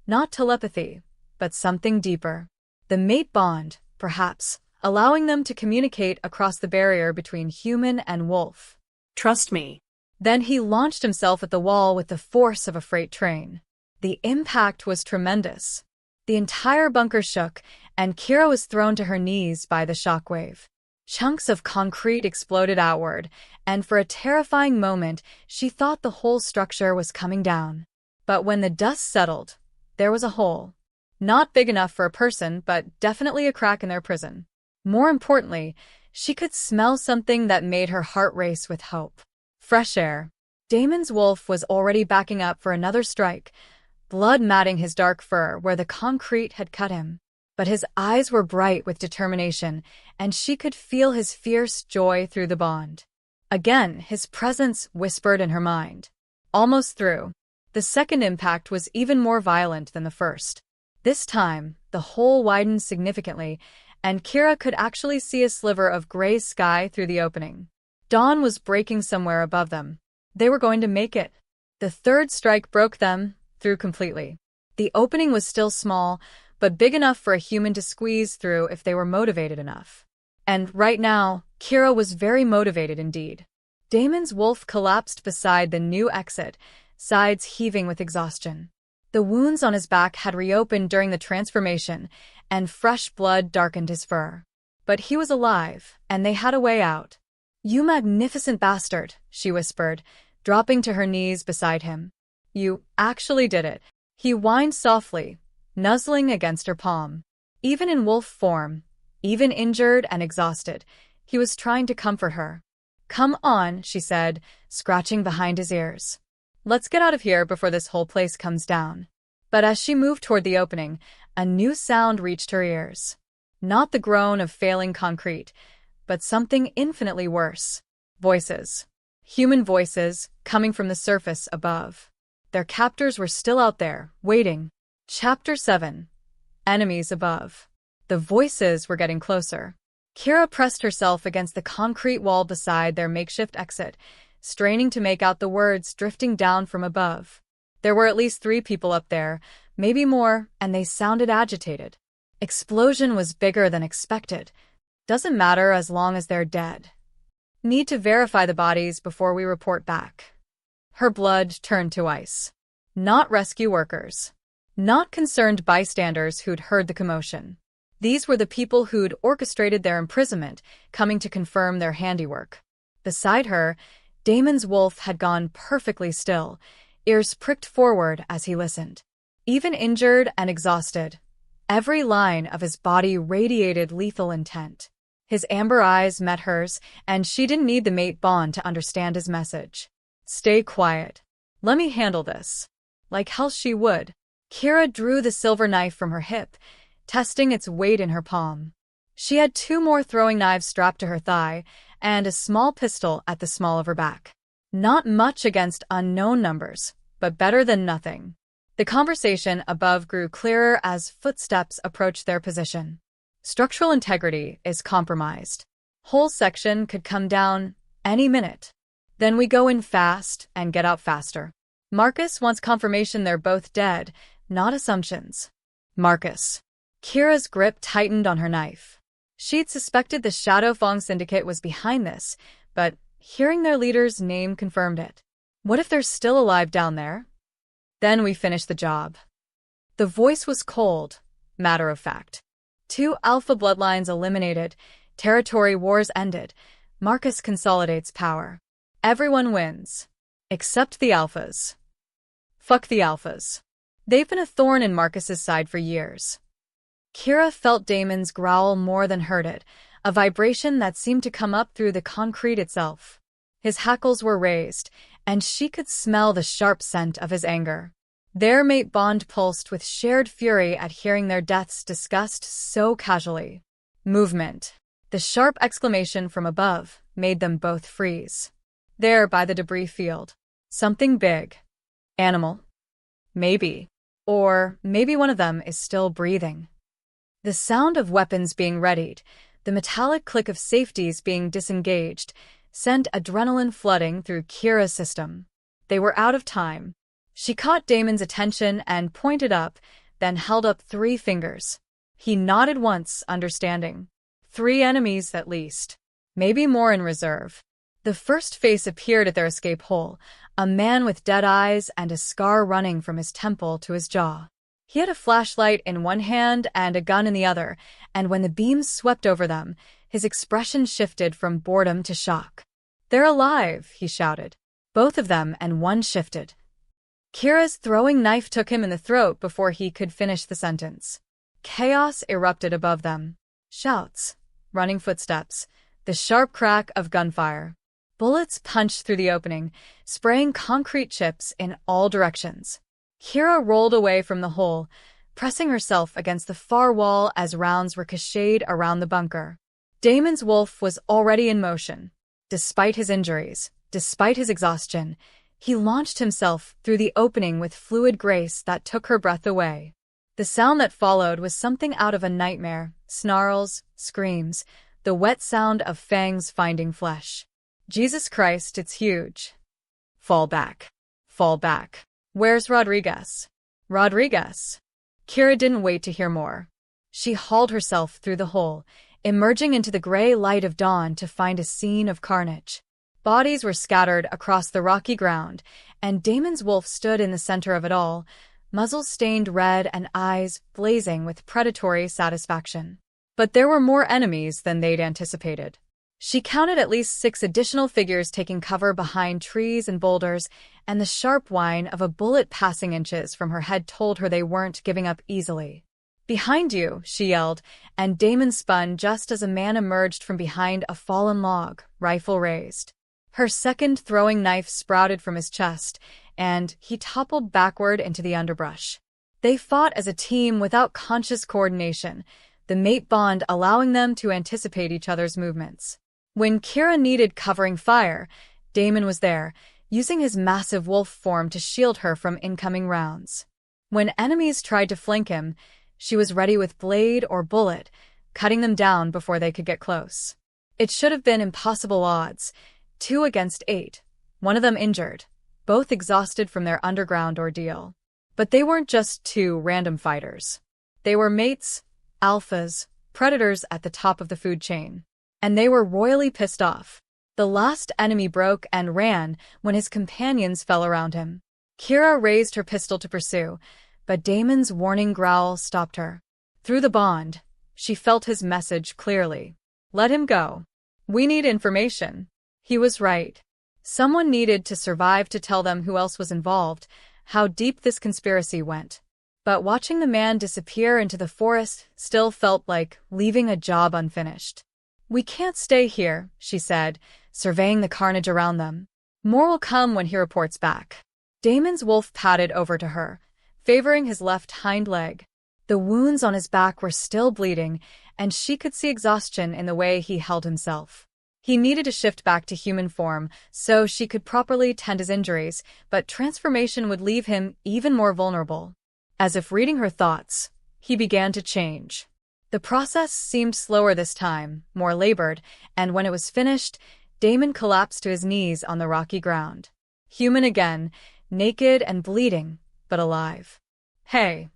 Not telepathy, but something deeper. The mate bond, perhaps, allowing them to communicate across the barrier between human and wolf. Trust me. Then he launched himself at the wall with the force of a freight train. The impact was tremendous. The entire bunker shook, and Kira was thrown to her knees by the shockwave. Chunks of concrete exploded outward, and for a terrifying moment, she thought the whole structure was coming down. But when the dust settled, there was a hole. Not big enough for a person, but definitely a crack in their prison. More importantly, she could smell something that made her heart race with hope. Fresh air. Damon's wolf was already backing up for another strike, blood matting his dark fur where the concrete had cut him. But his eyes were bright with determination, and she could feel his fierce joy through the bond. Again, his presence whispered in her mind. Almost through. The second impact was even more violent than the first. This time, the hole widened significantly, and Kira could actually see a sliver of gray sky through the opening. Dawn was breaking somewhere above them. They were going to make it. The third strike broke them through completely. The opening was still small, but big enough for a human to squeeze through if they were motivated enough. And right now, Kira was very motivated indeed. Damon's wolf collapsed beside the new exit, sides heaving with exhaustion. The wounds on his back had reopened during the transformation, and fresh blood darkened his fur. But he was alive, and they had a way out. You magnificent bastard, she whispered, dropping to her knees beside him. You actually did it. He whined softly, nuzzling against her palm. Even in wolf form, even injured and exhausted, he was trying to comfort her. Come on, she said, scratching behind his ears. Let's get out of here before this whole place comes down. But as she moved toward the opening, a new sound reached her ears. Not the groan of failing concrete, but something infinitely worse. Voices. Human voices, coming from the surface above. Their captors were still out there, waiting. Chapter 7. Enemies above. The voices were getting closer. Kira pressed herself against the concrete wall beside their makeshift exit, straining to make out the words drifting down from above. There were at least 3 people up there, maybe more, and they sounded agitated. Explosion was bigger than expected. Doesn't matter as long as they're dead. Need to verify the bodies before we report back. Her blood turned to ice. Not rescue workers. Not concerned bystanders who'd heard the commotion. These were the people who'd orchestrated their imprisonment, coming to confirm their handiwork. Beside her, Damon's wolf had gone perfectly still, ears pricked forward as he listened. Even injured and exhausted, every line of his body radiated lethal intent. His amber eyes met hers, and she didn't need the mate bond to understand his message. Stay quiet. Let me handle this. Like hell she would. Kira drew the silver knife from her hip, testing its weight in her palm. She had 2 more throwing knives strapped to her thigh, and a small pistol at the small of her back. Not much against unknown numbers, but better than nothing. The conversation above grew clearer as footsteps approached their position. Structural integrity is compromised. Whole section could come down any minute. Then we go in fast and get out faster. Marcus wants confirmation they're both dead, not assumptions. Marcus. Kira's grip tightened on her knife. She'd suspected the Shadow Fong Syndicate was behind this, but hearing their leader's name confirmed it. What if they're still alive down there? Then we finish the job. The voice was cold, matter of fact. 2 alpha bloodlines eliminated, territory wars ended, Marcus consolidates power. Everyone wins. Except the alphas. Fuck the alphas. They've been a thorn in Marcus's side for years. Kira felt Damon's growl more than heard it, a vibration that seemed to come up through the concrete itself. His hackles were raised, and she could smell the sharp scent of his anger. Their mate bond pulsed with shared fury at hearing their deaths discussed so casually. Movement. The sharp exclamation from above made them both freeze. There by the debris field. Something big. Animal. Maybe. Or maybe one of them is still breathing. The sound of weapons being readied, the metallic click of safeties being disengaged, sent adrenaline flooding through Kira's system. They were out of time. She caught Damon's attention and pointed up, then held up 3 fingers. He nodded once, understanding. 3 enemies at least. Maybe more in reserve. The first face appeared at their escape hole, a man with dead eyes and a scar running from his temple to his jaw. He had a flashlight in one hand and a gun in the other, and when the beams swept over them, his expression shifted from boredom to shock. They're alive, he shouted. Both of them, and one shifted. Kira's throwing knife took him in the throat before he could finish the sentence. Chaos erupted above them. Shouts, running footsteps, the sharp crack of gunfire. Bullets punched through the opening, spraying concrete chips in all directions. Kira rolled away from the hole, pressing herself against the far wall as rounds ricocheted around the bunker. Damon's wolf was already in motion. Despite his injuries, despite his exhaustion, he launched himself through the opening with fluid grace that took her breath away. The sound that followed was something out of a nightmare, snarls, screams, the wet sound of fangs finding flesh. Jesus Christ, it's huge. Fall back. Fall back. Where's Rodriguez? Rodriguez. Kira didn't wait to hear more. She hauled herself through the hole, emerging into the gray light of dawn to find a scene of carnage. Bodies were scattered across the rocky ground, and Damon's wolf stood in the center of it all, muzzle stained red and eyes blazing with predatory satisfaction. But there were more enemies than they'd anticipated. She counted at least 6 additional figures taking cover behind trees and boulders, and the sharp whine of a bullet passing inches from her head told her they weren't giving up easily. Behind you, she yelled, and Damon spun just as a man emerged from behind a fallen log, rifle raised. Her second throwing knife sprouted from his chest, and he toppled backward into the underbrush. They fought as a team without conscious coordination, the mate bond allowing them to anticipate each other's movements. When Kira needed covering fire, Damon was there, using his massive wolf form to shield her from incoming rounds. When enemies tried to flank him, she was ready with blade or bullet, cutting them down before they could get close. It should have been impossible odds, 2 against 8, one of them injured, both exhausted from their underground ordeal. But they weren't just 2 random fighters. They were mates, alphas, predators at the top of the food chain. And they were royally pissed off. The last enemy broke and ran when his companions fell around him. Kira raised her pistol to pursue, but Damon's warning growl stopped her. Through the bond, she felt his message clearly. Let him go. We need information. He was right. Someone needed to survive to tell them who else was involved, how deep this conspiracy went. But watching the man disappear into the forest still felt like leaving a job unfinished. "We can't stay here," she said, surveying the carnage around them. "More will come when he reports back." Damon's wolf padded over to her, favoring his left hind leg. The wounds on his back were still bleeding, and she could see exhaustion in the way he held himself. He needed to shift back to human form so she could properly tend his injuries, but transformation would leave him even more vulnerable. As if reading her thoughts, he began to change. The process seemed slower this time, more labored, and when it was finished, Damon collapsed to his knees on the rocky ground. Human again, naked and bleeding, but alive. "Hey."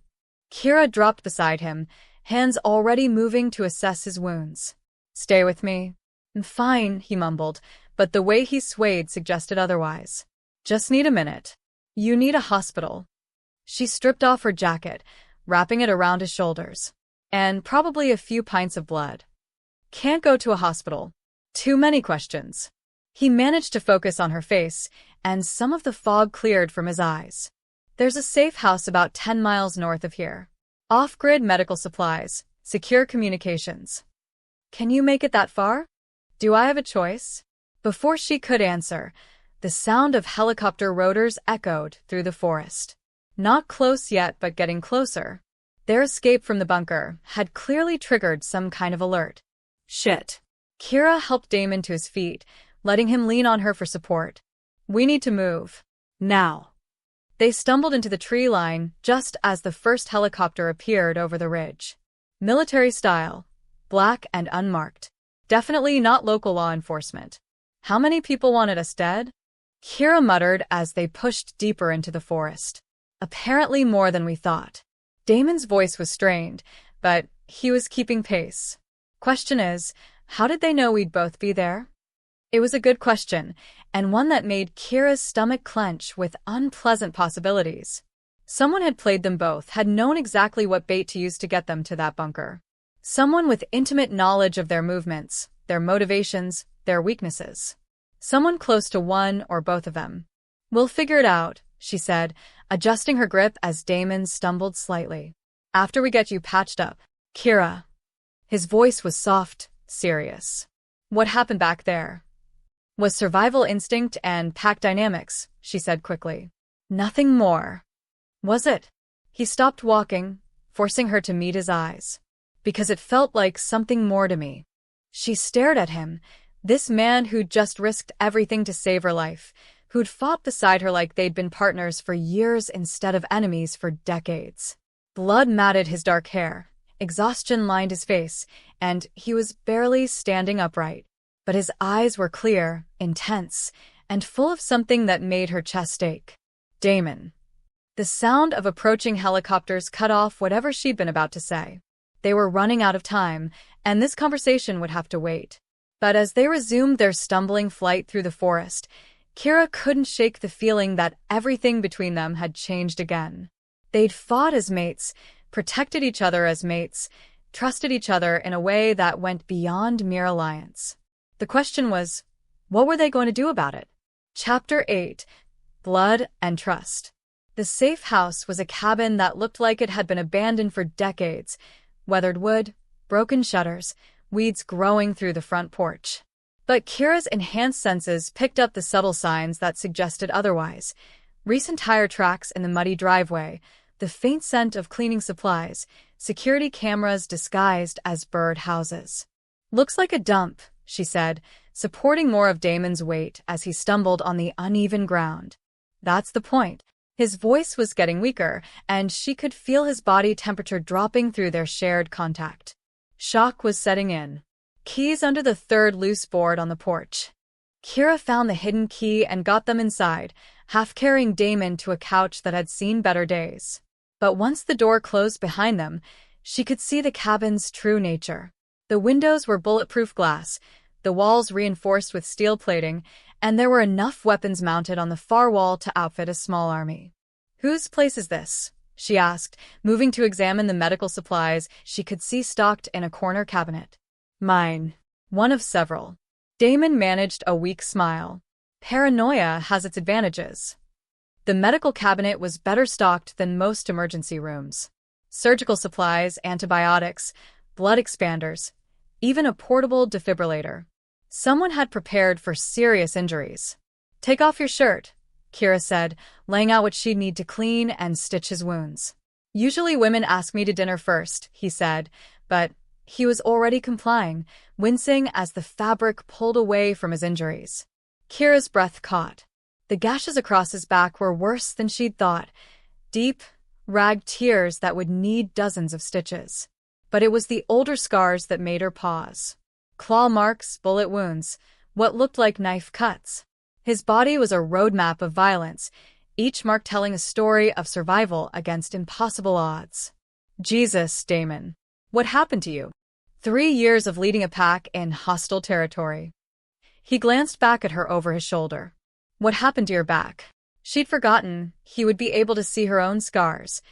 Kira dropped beside him, hands already moving to assess his wounds. "Stay with me?" "I'm fine," he mumbled, but the way he swayed suggested otherwise. "Just need a minute." "You need a hospital." She stripped off her jacket, wrapping it around his shoulders. "And probably a few pints of blood." "Can't go to a hospital." Too many questions. He managed to focus on her face, and some of the fog cleared from his eyes. "There's a safe house about 10 miles north of here. Off-grid medical supplies, secure communications." "Can you make it that far?" "Do I have a choice?" Before she could answer, the sound of helicopter rotors echoed through the forest. Not close yet, but getting closer. Their escape from the bunker had clearly triggered some kind of alert. "Shit." Kira helped Damon to his feet, letting him lean on her for support. "We need to move. Now." They stumbled into the tree line just as the first helicopter appeared over the ridge. Military style, black and unmarked. Definitely not local law enforcement. "How many people wanted us dead?" Kira muttered as they pushed deeper into the forest. "Apparently more than we thought." Damon's voice was strained, but he was keeping pace. "Question is, how did they know we'd both be there?" It was a good question, and one that made Kira's stomach clench with unpleasant possibilities. Someone had played them both, had known exactly what bait to use to get them to that bunker. Someone with intimate knowledge of their movements, their motivations, their weaknesses. Someone close to one or both of them. "We'll figure it out," she said, adjusting her grip as Damon stumbled slightly. "After we get you patched up." "Kira." His voice was soft, serious. "What happened back there?" "Was survival instinct and pack dynamics," she said quickly. "Nothing more." "Was it?" He stopped walking, forcing her to meet his eyes. "Because it felt like something more to me." She stared at him, this man who'd just risked everything to save her life, who'd fought beside her like they'd been partners for years instead of enemies for decades. Blood matted his dark hair, exhaustion lined his face, and he was barely standing upright. But his eyes were clear, intense, and full of something that made her chest ache. "Damon." The sound of approaching helicopters cut off whatever she'd been about to say. They were running out of time, and this conversation would have to wait. But as they resumed their stumbling flight through the forest, Kira couldn't shake the feeling that everything between them had changed again. They'd fought as mates, protected each other as mates, trusted each other in a way that went beyond mere alliance. The question was, what were they going to do about it? Chapter 8: Blood and Trust. The safe house was a cabin that looked like it had been abandoned for decades. Weathered wood, broken shutters, weeds growing through the front porch. But Kira's enhanced senses picked up the subtle signs that suggested otherwise. Recent tire tracks in the muddy driveway, the faint scent of cleaning supplies, security cameras disguised as bird houses. "Looks like a dump," she said, supporting more of Damon's weight as he stumbled on the uneven ground. "That's the point." His voice was getting weaker, and she could feel his body temperature dropping through their shared contact. Shock was setting in. Keys under the third loose board on the porch. Kira found the hidden key and got them inside, half carrying Damon to a couch that had seen better days. But once the door closed behind them, she could see the cabin's true nature. The windows were bulletproof glass, the walls reinforced with steel plating, and there were enough weapons mounted on the far wall to outfit a small army. "Whose place is this?" she asked, moving to examine the medical supplies she could see stocked in a corner cabinet. "Mine." One of several. Damon managed a weak smile. Paranoia has its advantages. The medical cabinet was better stocked than most emergency rooms. Surgical supplies, antibiotics, blood expanders, even a portable defibrillator. Someone had prepared for serious injuries. "Take off your shirt," Kira said, laying out what she'd need to clean and stitch his wounds. "Usually women ask me to dinner first," he said, but he was already complying, wincing as the fabric pulled away from his injuries. Kira's breath caught. The gashes across his back were worse than she'd thought, deep, ragged tears that would need dozens of stitches. But it was the older scars that made her pause. Claw marks, bullet wounds, what looked like knife cuts. His body was a roadmap of violence, each mark telling a story of survival against impossible odds. "Jesus, Damon. What happened to you?" 3 years of leading a pack in hostile territory. He glanced back at her over his shoulder. "What happened to your back?" She'd forgotten he would be able to see her own scars,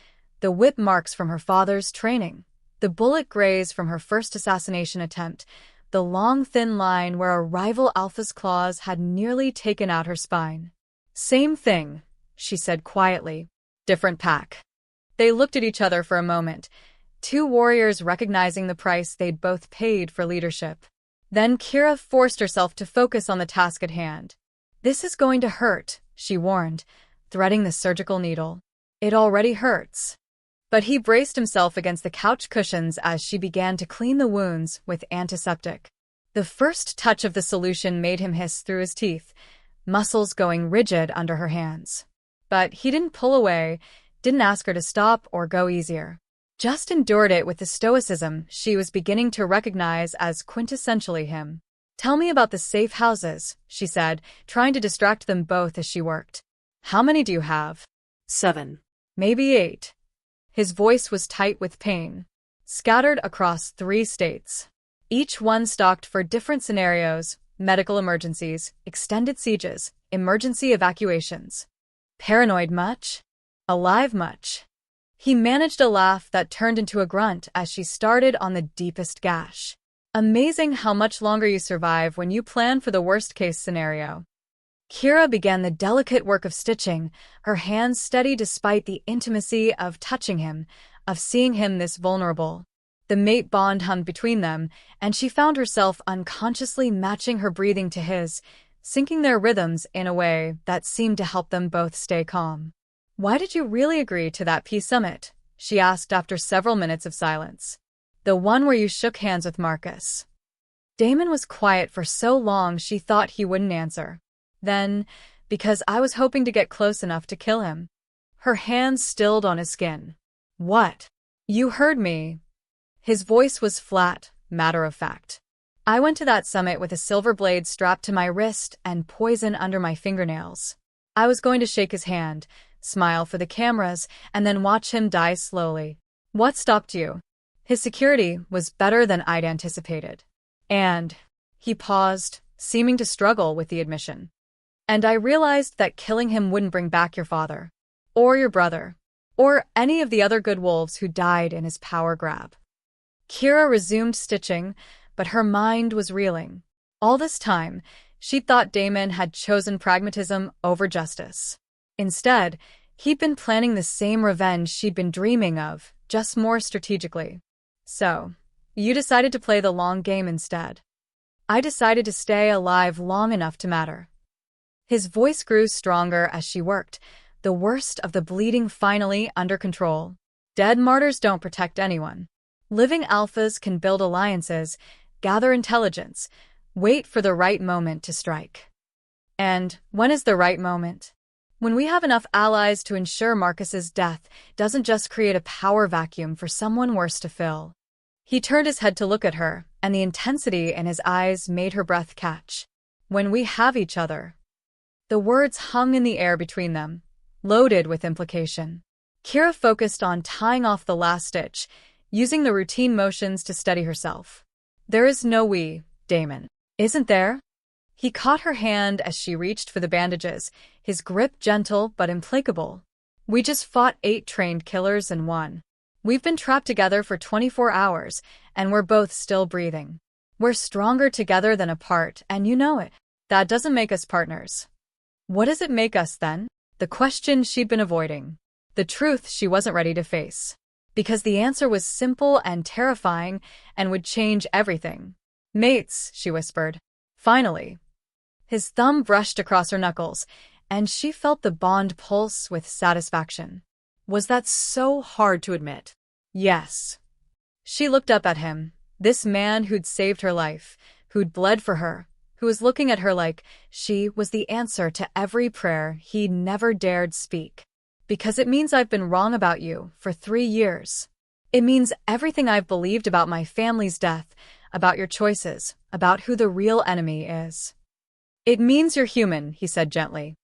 the whip marks from her father's training, the bullet graze from her first assassination attempt, the long thin line where a rival alpha's claws had nearly taken out her spine. "Same thing," she said quietly. "Different pack." They looked at each other for a moment, two warriors recognizing the price they'd both paid for leadership. Then Kira forced herself to focus on the task at hand. "This is going to hurt," she warned, threading the surgical needle. "It already hurts." But he braced himself against the couch cushions as she began to clean the wounds with antiseptic. The first touch of the solution made him hiss through his teeth, muscles going rigid under her hands. But he didn't pull away, didn't ask her to stop or go easier. Just endured it with the stoicism she was beginning to recognize as quintessentially him. "Tell me about the safe houses," she said, trying to distract them both as she worked. "How many do you have?" 7. "Maybe 8. His voice was tight with pain. "Scattered across 3 states. Each one stocked for different scenarios, medical emergencies, extended sieges, emergency evacuations." "Paranoid much? Alive much?" He managed a laugh that turned into a grunt as she started on the deepest gash. "Amazing how much longer you survive when you plan for the worst-case scenario." Kira began the delicate work of stitching, her hands steady despite the intimacy of touching him, of seeing him this vulnerable. The mate bond hummed between them, and she found herself unconsciously matching her breathing to his, syncing their rhythms in a way that seemed to help them both stay calm. "Why did you really agree to that peace summit?" she asked after several minutes of silence. "The one where you shook hands with Marcus." Damon was quiet for so long she thought he wouldn't answer. "Then, because I was hoping to get close enough to kill him." Her hands stilled on his skin. "What?" "You heard me." His voice was flat, matter-of-fact. "I went to that summit with a silver blade strapped to my wrist and poison under my fingernails. I was going to shake his hand, smile for the cameras, and then watch him die slowly. What stopped you?" His security was better than I'd anticipated. And he paused, seeming to struggle with the admission. "And I realized that killing him wouldn't bring back your father, or your brother, or any of the other good wolves who died in his power grab." Kira resumed stitching, but her mind was reeling. All this time, she'd thought Damon had chosen pragmatism over justice. Instead, he'd been planning the same revenge she'd been dreaming of, just more strategically. "So, you decided to play the long game instead." "I decided to stay alive long enough to matter." His voice grew stronger as she worked, the worst of the bleeding finally under control. "Dead martyrs don't protect anyone. Living alphas can build alliances, gather intelligence, wait for the right moment to strike." "And when is the right moment?" "When we have enough allies to ensure Marcus's death doesn't just create a power vacuum for someone worse to fill." He turned his head to look at her, and the intensity in his eyes made her breath catch. "When we have each other." The words hung in the air between them, loaded with implication. Kira focused on tying off the last stitch, using the routine motions to steady herself. "There is no we, Damon. Isn't there?" He caught her hand as she reached for the bandages, his grip gentle but implacable. "We just fought 8 trained killers and won. We've been trapped together for 24 hours, and we're both still breathing. We're stronger together than apart, and you know it. That doesn't make us partners." What does it make us then? The question she'd been avoiding. The truth she wasn't ready to face. Because the answer was simple and terrifying and would change everything. Mates, she whispered. Finally. His thumb brushed across her knuckles, and she felt the bond pulse with satisfaction. Was that so hard to admit? Yes. She looked up at him, this man who'd saved her life, who'd bled for her, who was looking at her like she was the answer to every prayer he never dared speak. Because it means I've been wrong about you for 3 years. It means everything I've believed about my family's death, about your choices, about who the real enemy is. It means you're human, he said gently.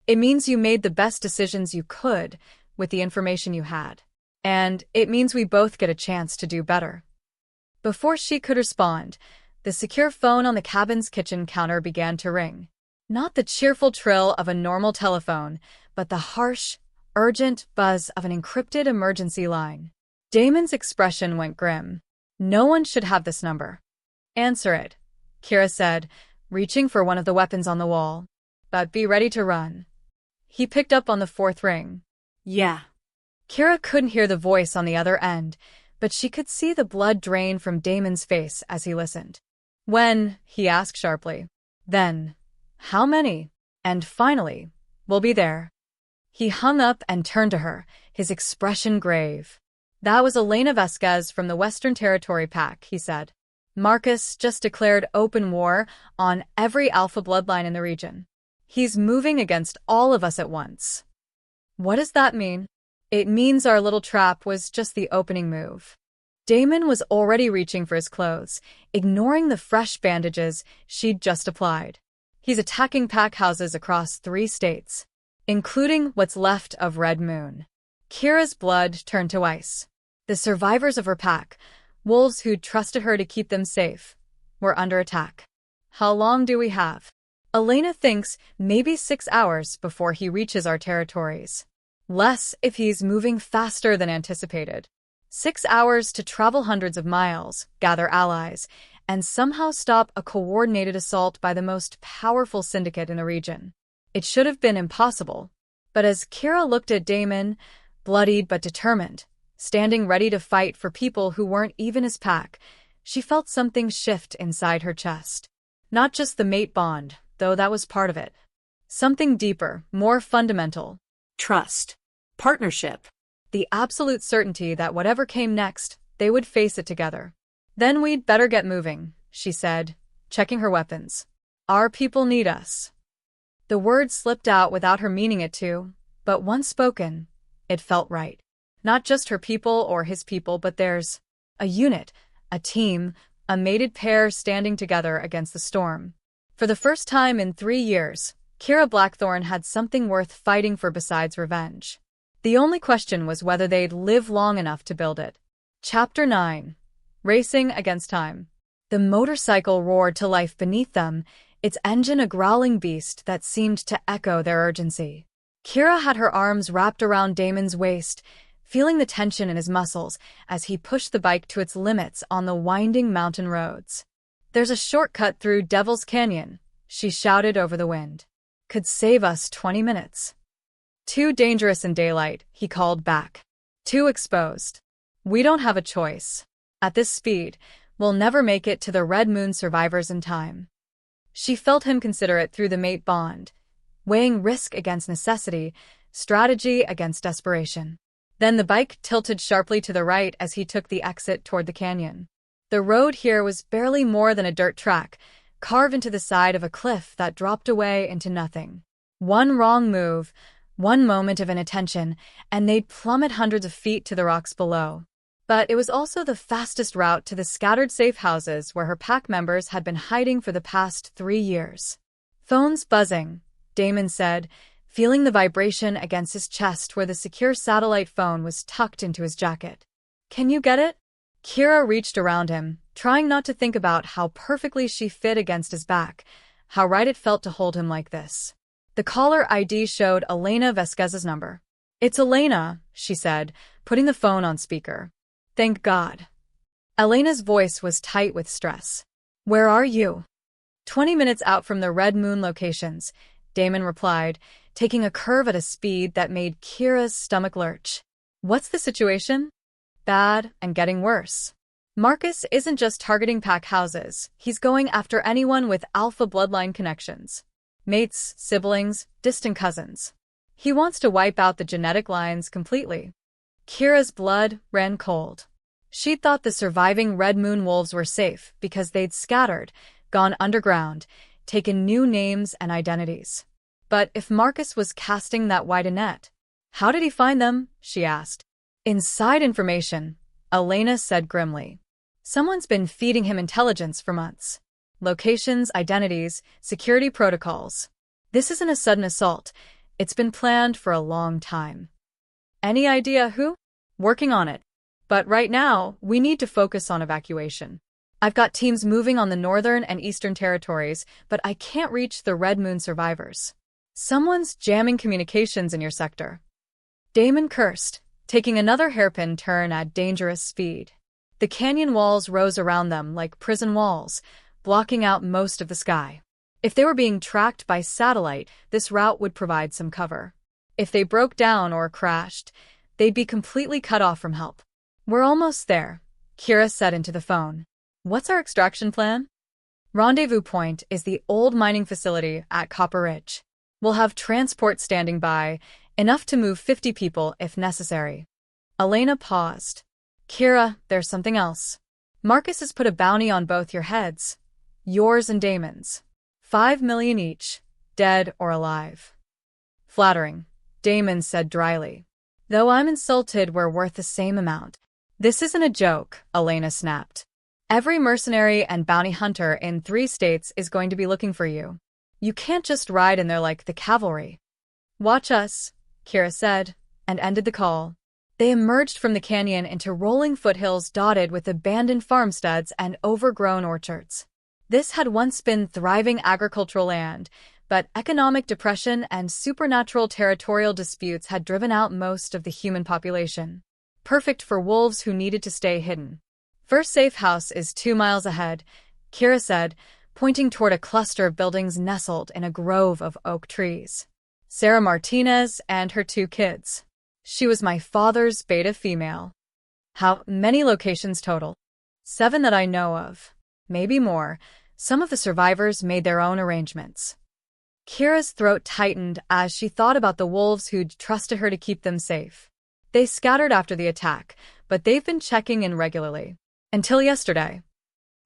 It means you made the best decisions you could with the information you had. And it means we both get a chance to do better. Before she could respond, the secure phone on the cabin's kitchen counter began to ring. Not the cheerful trill of a normal telephone, but the harsh, urgent buzz of an encrypted emergency line. Damon's expression went grim. No one should have this number. Answer it, Kira said, reaching for one of the weapons on the wall. But be ready to run. He picked up on the 4th ring. Yeah. Kira couldn't hear the voice on the other end, but she could see the blood drain from Damon's face as he listened. When? He asked sharply. Then. How many? And finally, we'll be there. He hung up and turned to her, his expression grave. That was Elena Vasquez from the Western Territory Pack, he said. Marcus just declared open war on every alpha bloodline in the region. He's moving against all of us at once. What does that mean? It means our little trap was just the opening move. Damon was already reaching for his clothes, ignoring the fresh bandages she'd just applied. He's attacking pack houses across 3 states, including what's left of Red Moon. Kira's blood turned to ice. The survivors of her pack, wolves who'd trusted her to keep them safe, were under attack. How long do we have? Elena thinks maybe 6 hours before he reaches our territories. Less if he's moving faster than anticipated. 6 hours to travel hundreds of miles, gather allies, and somehow stop a coordinated assault by the most powerful syndicate in the region. It should have been impossible. But as Kira looked at Damon, bloodied but determined, standing ready to fight for people who weren't even his pack, she felt something shift inside her chest. Not just the mate bond, though that was part of it. Something deeper, more fundamental. Trust. Partnership. The absolute certainty that whatever came next, they would face it together. Then we'd better get moving, she said, checking her weapons. Our people need us. The words slipped out without her meaning it to, but once spoken, it felt right. Not just her people or his people, but theirs. A unit, a team, a mated pair standing together against the storm. For the first time in 3 years, Kira Blackthorn had something worth fighting for besides revenge. The only question was whether they'd live long enough to build it. Chapter 9. Racing Against Time. The motorcycle roared to life beneath them, its engine a growling beast that seemed to echo their urgency. Kira had her arms wrapped around Damon's waist, feeling the tension in his muscles as he pushed the bike to its limits on the winding mountain roads. There's a shortcut through Devil's Canyon, she shouted over the wind. Could save us 20 minutes. Too dangerous in daylight, he called back. Too exposed. We don't have a choice. At this speed, we'll never make it to the Red Moon survivors in time. She felt him consider it through the mate bond, weighing risk against necessity, strategy against desperation. Then the bike tilted sharply to the right as he took the exit toward the canyon. The road here was barely more than a dirt track, carved into the side of a cliff that dropped away into nothing. One wrong move, one moment of inattention, and they'd plummet hundreds of feet to the rocks below. But it was also the fastest route to the scattered safe houses where her pack members had been hiding for the past 3 years. Phone's buzzing, Damon said, feeling the vibration against his chest where the secure satellite phone was tucked into his jacket. Can you get it? Kira reached around him, trying not to think about how perfectly she fit against his back, how right it felt to hold him like this. The caller ID showed Elena Vasquez's number. It's Elena, she said, putting the phone on speaker. Thank God. Elena's voice was tight with stress. Where are you? 20 minutes out from the Red Moon locations, Damon replied, taking a curve at a speed that made Kira's stomach lurch. What's the situation? Bad and getting worse. Marcus isn't just targeting pack houses, he's going after anyone with alpha bloodline connections. Mates, siblings, distant cousins. He wants to wipe out the genetic lines completely. Kira's blood ran cold. She'd thought the surviving Red Moon wolves were safe because they'd scattered, gone underground, taken new names and identities. But if Marcus was casting that wide a net, how did he find them? She asked. Inside information, Elena said grimly. Someone's been feeding him intelligence for months. Locations, identities, security protocols. This isn't a sudden assault. It's been planned for a long time. Any idea who? Working on it. But right now, we need to focus on evacuation. I've got teams moving on the northern and eastern territories, but I can't reach the Red Moon survivors. Someone's jamming communications in your sector. Damon cursed, taking another hairpin turn at dangerous speed. The canyon walls rose around them like prison walls, blocking out most of the sky. If they were being tracked by satellite, this route would provide some cover. If they broke down or crashed, they'd be completely cut off from help. We're almost there, Kira said into the phone. What's our extraction plan? Rendezvous point is the old mining facility at Copper Ridge. We'll have transport standing by, enough to move 50 people if necessary. Elena paused. Kira, there's something else. Marcus has put a bounty on both your heads. Yours and Damon's. 5 million each, dead or alive. Flattering, Damon said dryly. Though I'm insulted, we're worth the same amount. This isn't a joke, Elena snapped. Every mercenary and bounty hunter in 3 states is going to be looking for you. You can't just ride in there like the cavalry. Watch us, Kira said, and ended the call. They emerged from the canyon into rolling foothills dotted with abandoned farmsteads and overgrown orchards. This had once been thriving agricultural land, but economic depression and supernatural territorial disputes had driven out most of the human population. Perfect for wolves who needed to stay hidden. First safe house is 2 miles ahead, Kira said, pointing toward a cluster of buildings nestled in a grove of oak trees. Sarah Martinez and her 2 kids. She was my father's beta female. How many locations total? 7 that I know of. Maybe more. Some of the survivors made their own arrangements. Kira's throat tightened as she thought about the wolves who'd trusted her to keep them safe. They scattered after the attack, but they've been checking in regularly. Until yesterday.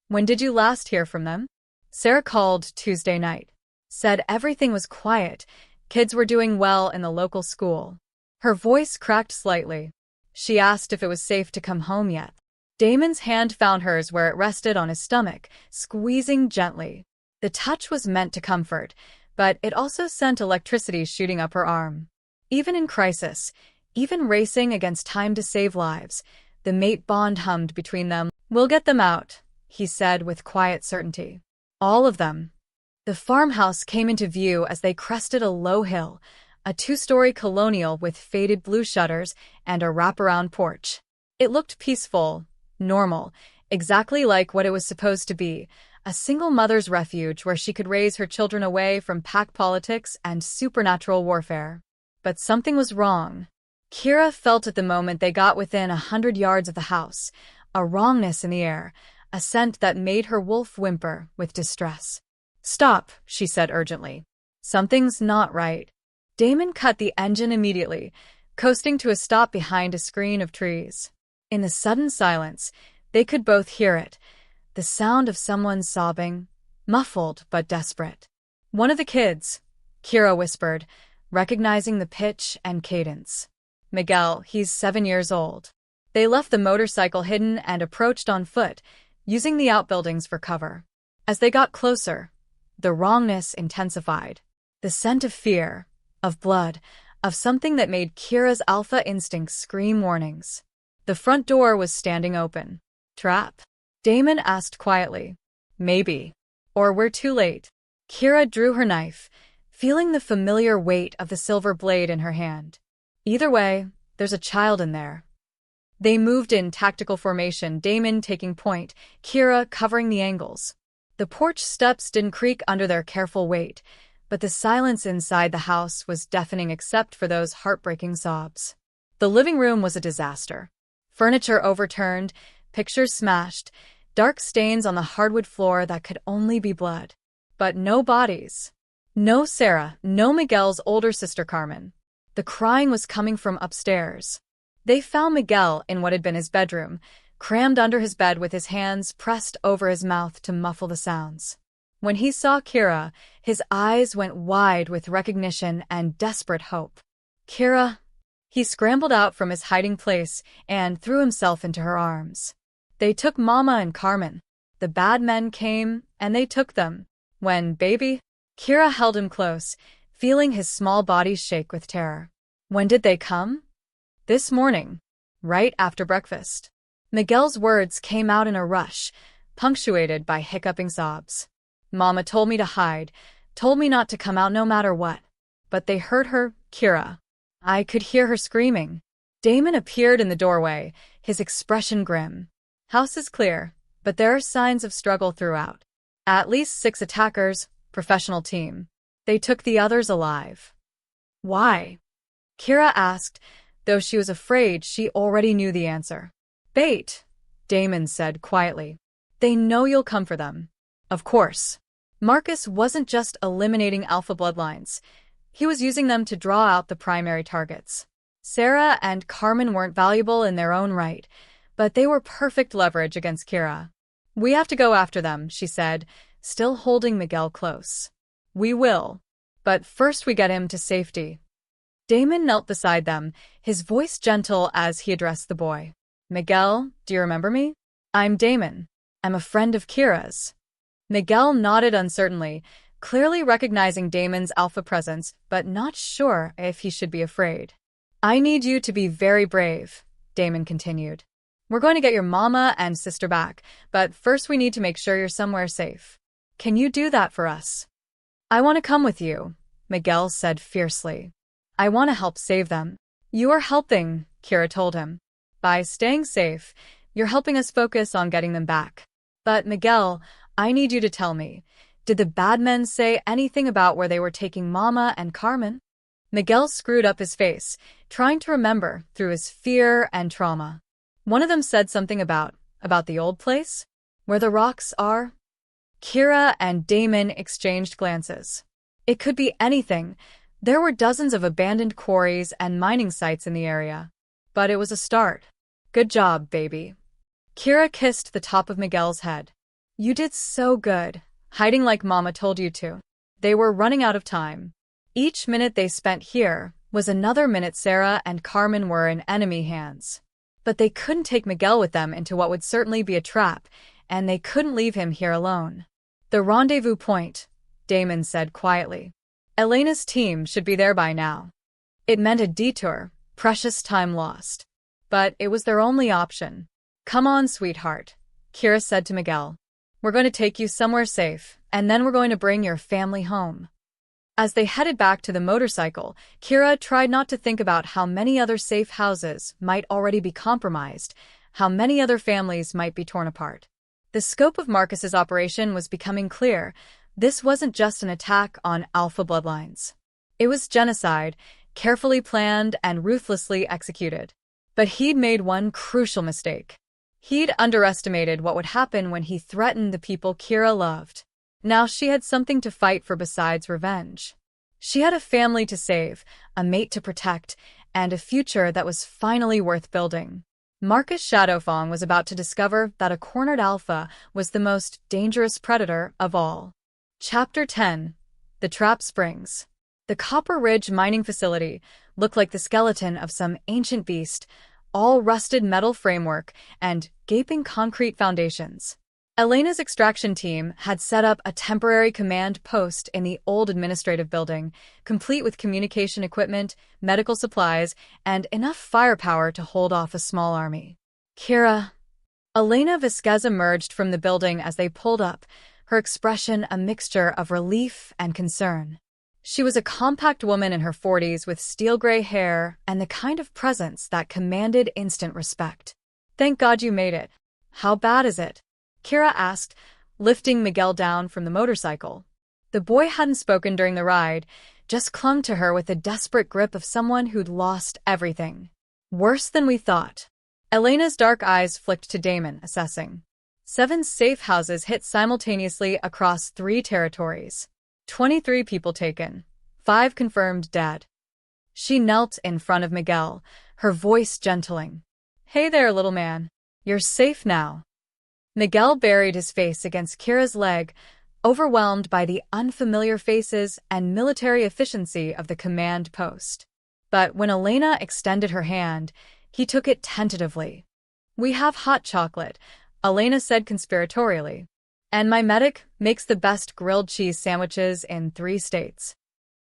When did you last hear from them? Sarah called Tuesday night. Said everything was quiet. Kids were doing well in the local school. Her voice cracked slightly. She asked if it was safe to come home yet. Damon's hand found hers where it rested on his stomach, squeezing gently. The touch was meant to comfort, but it also sent electricity shooting up her arm. Even in crisis, even racing against time to save lives, the mate bond hummed between them. We'll get them out, he said with quiet certainty. All of them. The farmhouse came into view as they crested a low hill, a 2-story colonial with faded blue shutters and a wraparound porch. It looked peaceful, normal, exactly like what it was supposed to be, a single mother's refuge where she could raise her children away from pack politics and supernatural warfare. But something was wrong. Kira felt at the moment they got within 100 yards of the house, a wrongness in the air, a scent that made her wolf whimper with distress. Stop, she said urgently. Something's not right. Damon cut the engine immediately, coasting to a stop behind a screen of trees. In the sudden silence, they could both hear it, the sound of someone sobbing, muffled but desperate. One of the kids, Kira whispered, recognizing the pitch and cadence. Miguel, he's 7 years old. They left the motorcycle hidden and approached on foot, using the outbuildings for cover. As they got closer, the wrongness intensified. The scent of fear, of blood, of something that made Kira's alpha instincts scream warnings. The front door was standing open. Trap? Damon asked quietly. Maybe. Or we're too late. Kira drew her knife, feeling the familiar weight of the silver blade in her hand. Either way, there's a child in there. They moved in tactical formation, Damon taking point, Kira covering the angles. The porch steps didn't creak under their careful weight, but the silence inside the house was deafening except for those heartbreaking sobs. The living room was a disaster. Furniture overturned, pictures smashed, dark stains on the hardwood floor that could only be blood. But no bodies. No Sarah, no Miguel's older sister Carmen. The crying was coming from upstairs. They found Miguel in what had been his bedroom, crammed under his bed with his hands pressed over his mouth to muffle the sounds. When he saw Kira, his eyes went wide with recognition and desperate hope. "Kira!" He scrambled out from his hiding place and threw himself into her arms. "They took Mama and Carmen. The bad men came, and they took them. When, baby?" Kira held him close, feeling his small body shake with terror. "When did they come?" "This morning, right after breakfast." Miguel's words came out in a rush, punctuated by hiccuping sobs. "Mama told me to hide, told me not to come out no matter what. But they hurt her, Kira. I could hear her screaming." Damon appeared in the doorway, his expression grim. "House is clear, but there are signs of struggle throughout. At least 6 attackers, professional team. They took the others alive." "Why?" Kira asked, though she was afraid she already knew the answer. "Bait," Damon said quietly. "They know you'll come for them." Of course. Marcus wasn't just eliminating alpha bloodlines. He was using them to draw out the primary targets. Sarah and Carmen weren't valuable in their own right, but they were perfect leverage against Kira. "We have to go after them," she said, still holding Miguel close. "We will. But first we get him to safety." Damon knelt beside them, his voice gentle as he addressed the boy. "Miguel, do you remember me? I'm Damon. I'm a friend of Kira's." Miguel nodded uncertainly, clearly recognizing Damon's alpha presence, but not sure if he should be afraid. "I need you to be very brave," Damon continued. "We're going to get your mama and sister back, but first we need to make sure you're somewhere safe. Can you do that for us?" "I want to come with you," Miguel said fiercely. "I want to help save them." "You are helping," Kira told him. "By staying safe, you're helping us focus on getting them back. But Miguel, I need you to tell me, did the bad men say anything about where they were taking Mama and Carmen?" Miguel screwed up his face, trying to remember through his fear and trauma. "One of them said something about the old place? Where the rocks are?" Kira and Damon exchanged glances. It could be anything. There were dozens of abandoned quarries and mining sites in the area. But it was a start. "Good job, baby." Kira kissed the top of Miguel's head. "You did so good, hiding like Mama told you to." They were running out of time. Each minute they spent here was another minute Sarah and Carmen were in enemy hands. But they couldn't take Miguel with them into what would certainly be a trap, and they couldn't leave him here alone. "The rendezvous point," Damon said quietly. "Elena's team should be there by now." It meant a detour, precious time lost. But it was their only option. "Come on, sweetheart," Kira said to Miguel. "We're going to take you somewhere safe, and then we're going to bring your family home." As they headed back to the motorcycle, Kira tried not to think about how many other safe houses might already be compromised, how many other families might be torn apart. The scope of Marcus's operation was becoming clear. This wasn't just an attack on alpha bloodlines. It was genocide, carefully planned and ruthlessly executed. But he'd made one crucial mistake. He'd underestimated what would happen when he threatened the people Kira loved. Now she had something to fight for besides revenge. She had a family to save, a mate to protect, and a future that was finally worth building. Marcus Shadowfang was about to discover that a cornered alpha was the most dangerous predator of all. Chapter 10. The Trap Springs. The Copper Ridge mining facility looked like the skeleton of some ancient beast, all rusted metal framework and gaping concrete foundations. Elena's extraction team had set up a temporary command post in the old administrative building, complete with communication equipment, medical supplies, and enough firepower to hold off a small army. "Kira." Elena Vasquez emerged from the building as they pulled up, her expression a mixture of relief and concern. She was a compact woman in her 40s with steel-gray hair and the kind of presence that commanded instant respect. "Thank God you made it. How bad is it?" Kira asked, lifting Miguel down from the motorcycle. The boy hadn't spoken during the ride, just clung to her with the desperate grip of someone who'd lost everything. Worse than we thought. Elena's dark eyes flicked to Damon, assessing. 7 safe houses hit simultaneously across 3 territories. 23 people taken. 5 confirmed dead. She knelt in front of Miguel, her voice gentling. Hey there, little man. You're safe now. Miguel buried his face against Kira's leg, overwhelmed by the unfamiliar faces and military efficiency of the command post. But when Elena extended her hand, he took it tentatively. We have hot chocolate, Elena said conspiratorially. And my medic makes the best grilled cheese sandwiches in 3 states.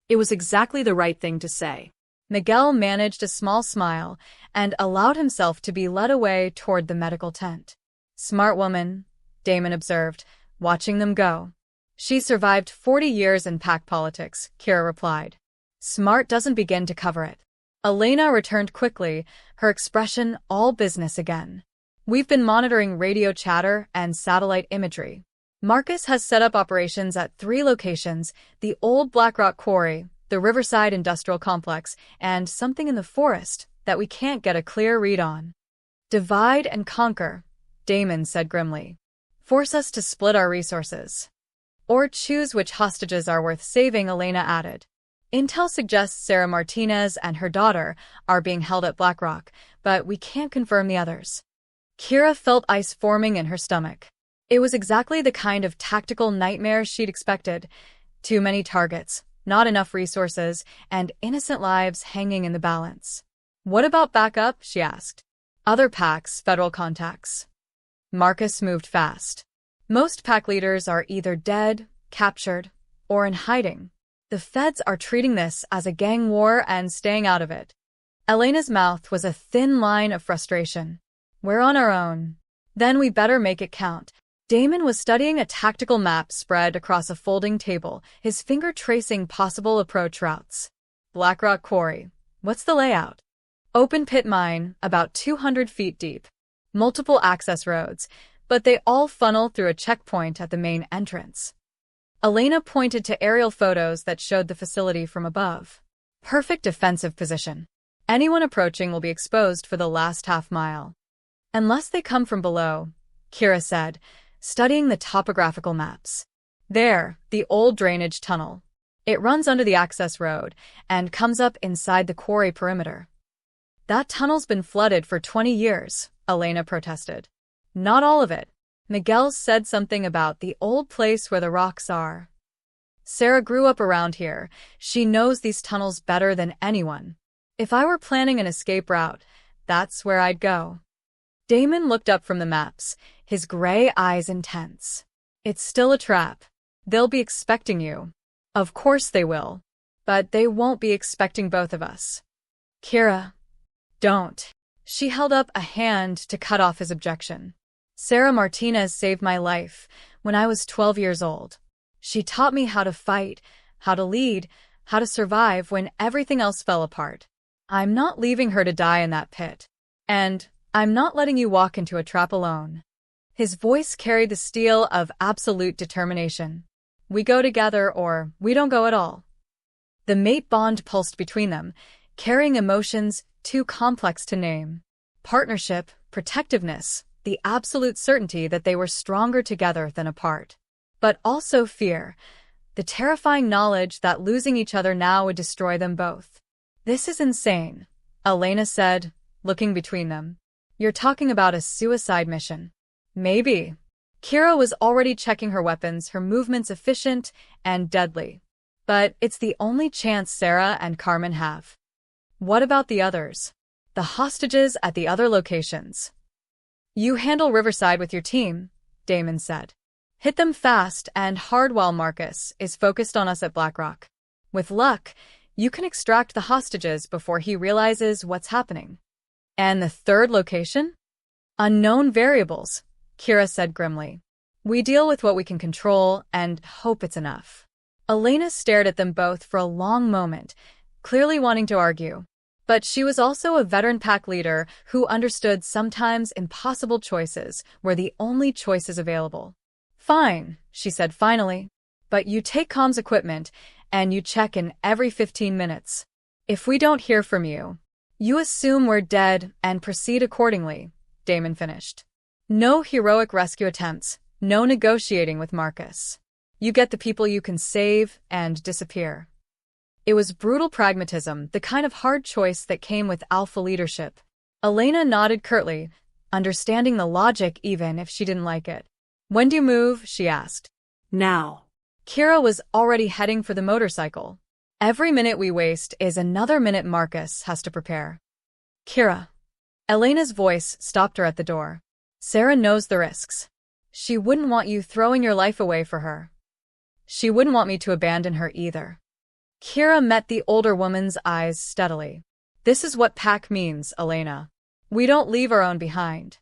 It was exactly the right thing to say. Miguel managed a small smile and allowed himself to be led away toward the medical tent. Smart woman, Damon observed, watching them go. She survived 40 years in pack politics, Kira replied. Smart doesn't begin to cover it. Elena returned quickly, her expression all business again. We've been monitoring radio chatter and satellite imagery. Marcus has set up operations at 3 locations, the old Blackrock Quarry, the Riverside Industrial Complex, and something in the forest that we can't get a clear read on. Divide and conquer, Damon said grimly. Force us to split our resources. Or choose which hostages are worth saving, Elena added. Intel suggests Sarah Martinez and her daughter are being held at Blackrock, but we can't confirm the others. Kira felt ice forming in her stomach. It was exactly the kind of tactical nightmare she'd expected. Too many targets, not enough resources, and innocent lives hanging in the balance. What about backup? She asked. Other packs, federal contacts. Marcus moved fast. Most pack leaders are either dead, captured, or in hiding. The feds are treating this as a gang war and staying out of it. Elena's mouth was a thin line of frustration. We're on our own. Then we better make it count. Damon was studying a tactical map spread across a folding table, his finger tracing possible approach routes. Blackrock Quarry. What's the layout? Open pit mine, about 200 feet deep. Multiple access roads, but they all funnel through a checkpoint at the main entrance. Elena pointed to aerial photos that showed the facility from above. Perfect defensive position. Anyone approaching will be exposed for the last half mile. Unless they come from below, Kira said, studying the topographical maps. There, the old drainage tunnel. It runs under the access road and comes up inside the quarry perimeter. That tunnel's been flooded for 20 years, Elena protested. Not all of it. Miguel said something about the old place where the rocks are. Sarah grew up around here. She knows these tunnels better than anyone. If I were planning an escape route, that's where I'd go. Damon looked up from the maps, his gray eyes intense. It's still a trap. They'll be expecting you. Of course they will. But they won't be expecting both of us. Kira, don't. She held up a hand to cut off his objection. Sarah Martinez saved my life when I was 12 years old. She taught me how to fight, how to lead, how to survive when everything else fell apart. I'm not leaving her to die in that pit. And I'm not letting you walk into a trap alone. His voice carried the steel of absolute determination. We go together or we don't go at all. The mate bond pulsed between them, carrying emotions too complex to name. Partnership, protectiveness, the absolute certainty that they were stronger together than apart. But also fear, the terrifying knowledge that losing each other now would destroy them both. This is insane, Elena said, looking between them. You're talking about a suicide mission. Maybe. Kira was already checking her weapons, her movements efficient and deadly. But it's the only chance Sarah and Carmen have. What about the others? The hostages at the other locations. You handle Riverside with your team, Damon said. Hit them fast and hard while Marcus is focused on us at Blackrock. With luck, you can extract the hostages before he realizes what's happening. And the third location? Unknown variables, Kira said grimly. We deal with what we can control and hope it's enough. Elena stared at them both for a long moment, clearly wanting to argue. But she was also a veteran pack leader who understood sometimes impossible choices were the only choices available. Fine, she said finally. But you take comms equipment, and you check in every 15 minutes. If we don't hear from you, you assume we're dead and proceed accordingly, Damon finished. No heroic rescue attempts, no negotiating with Marcus. You get the people you can save and disappear. It was brutal pragmatism, the kind of hard choice that came with alpha leadership. Elena nodded curtly, understanding the logic even if she didn't like it. When do you move? She asked. Now. Kira was already heading for the motorcycle. Every minute we waste is another minute Marcus has to prepare. Kira. Elena's voice stopped her at the door. Sarah knows the risks. She wouldn't want you throwing your life away for her. She wouldn't want me to abandon her either. Kira met the older woman's eyes steadily. This is what pack means, Elena. We don't leave our own behind.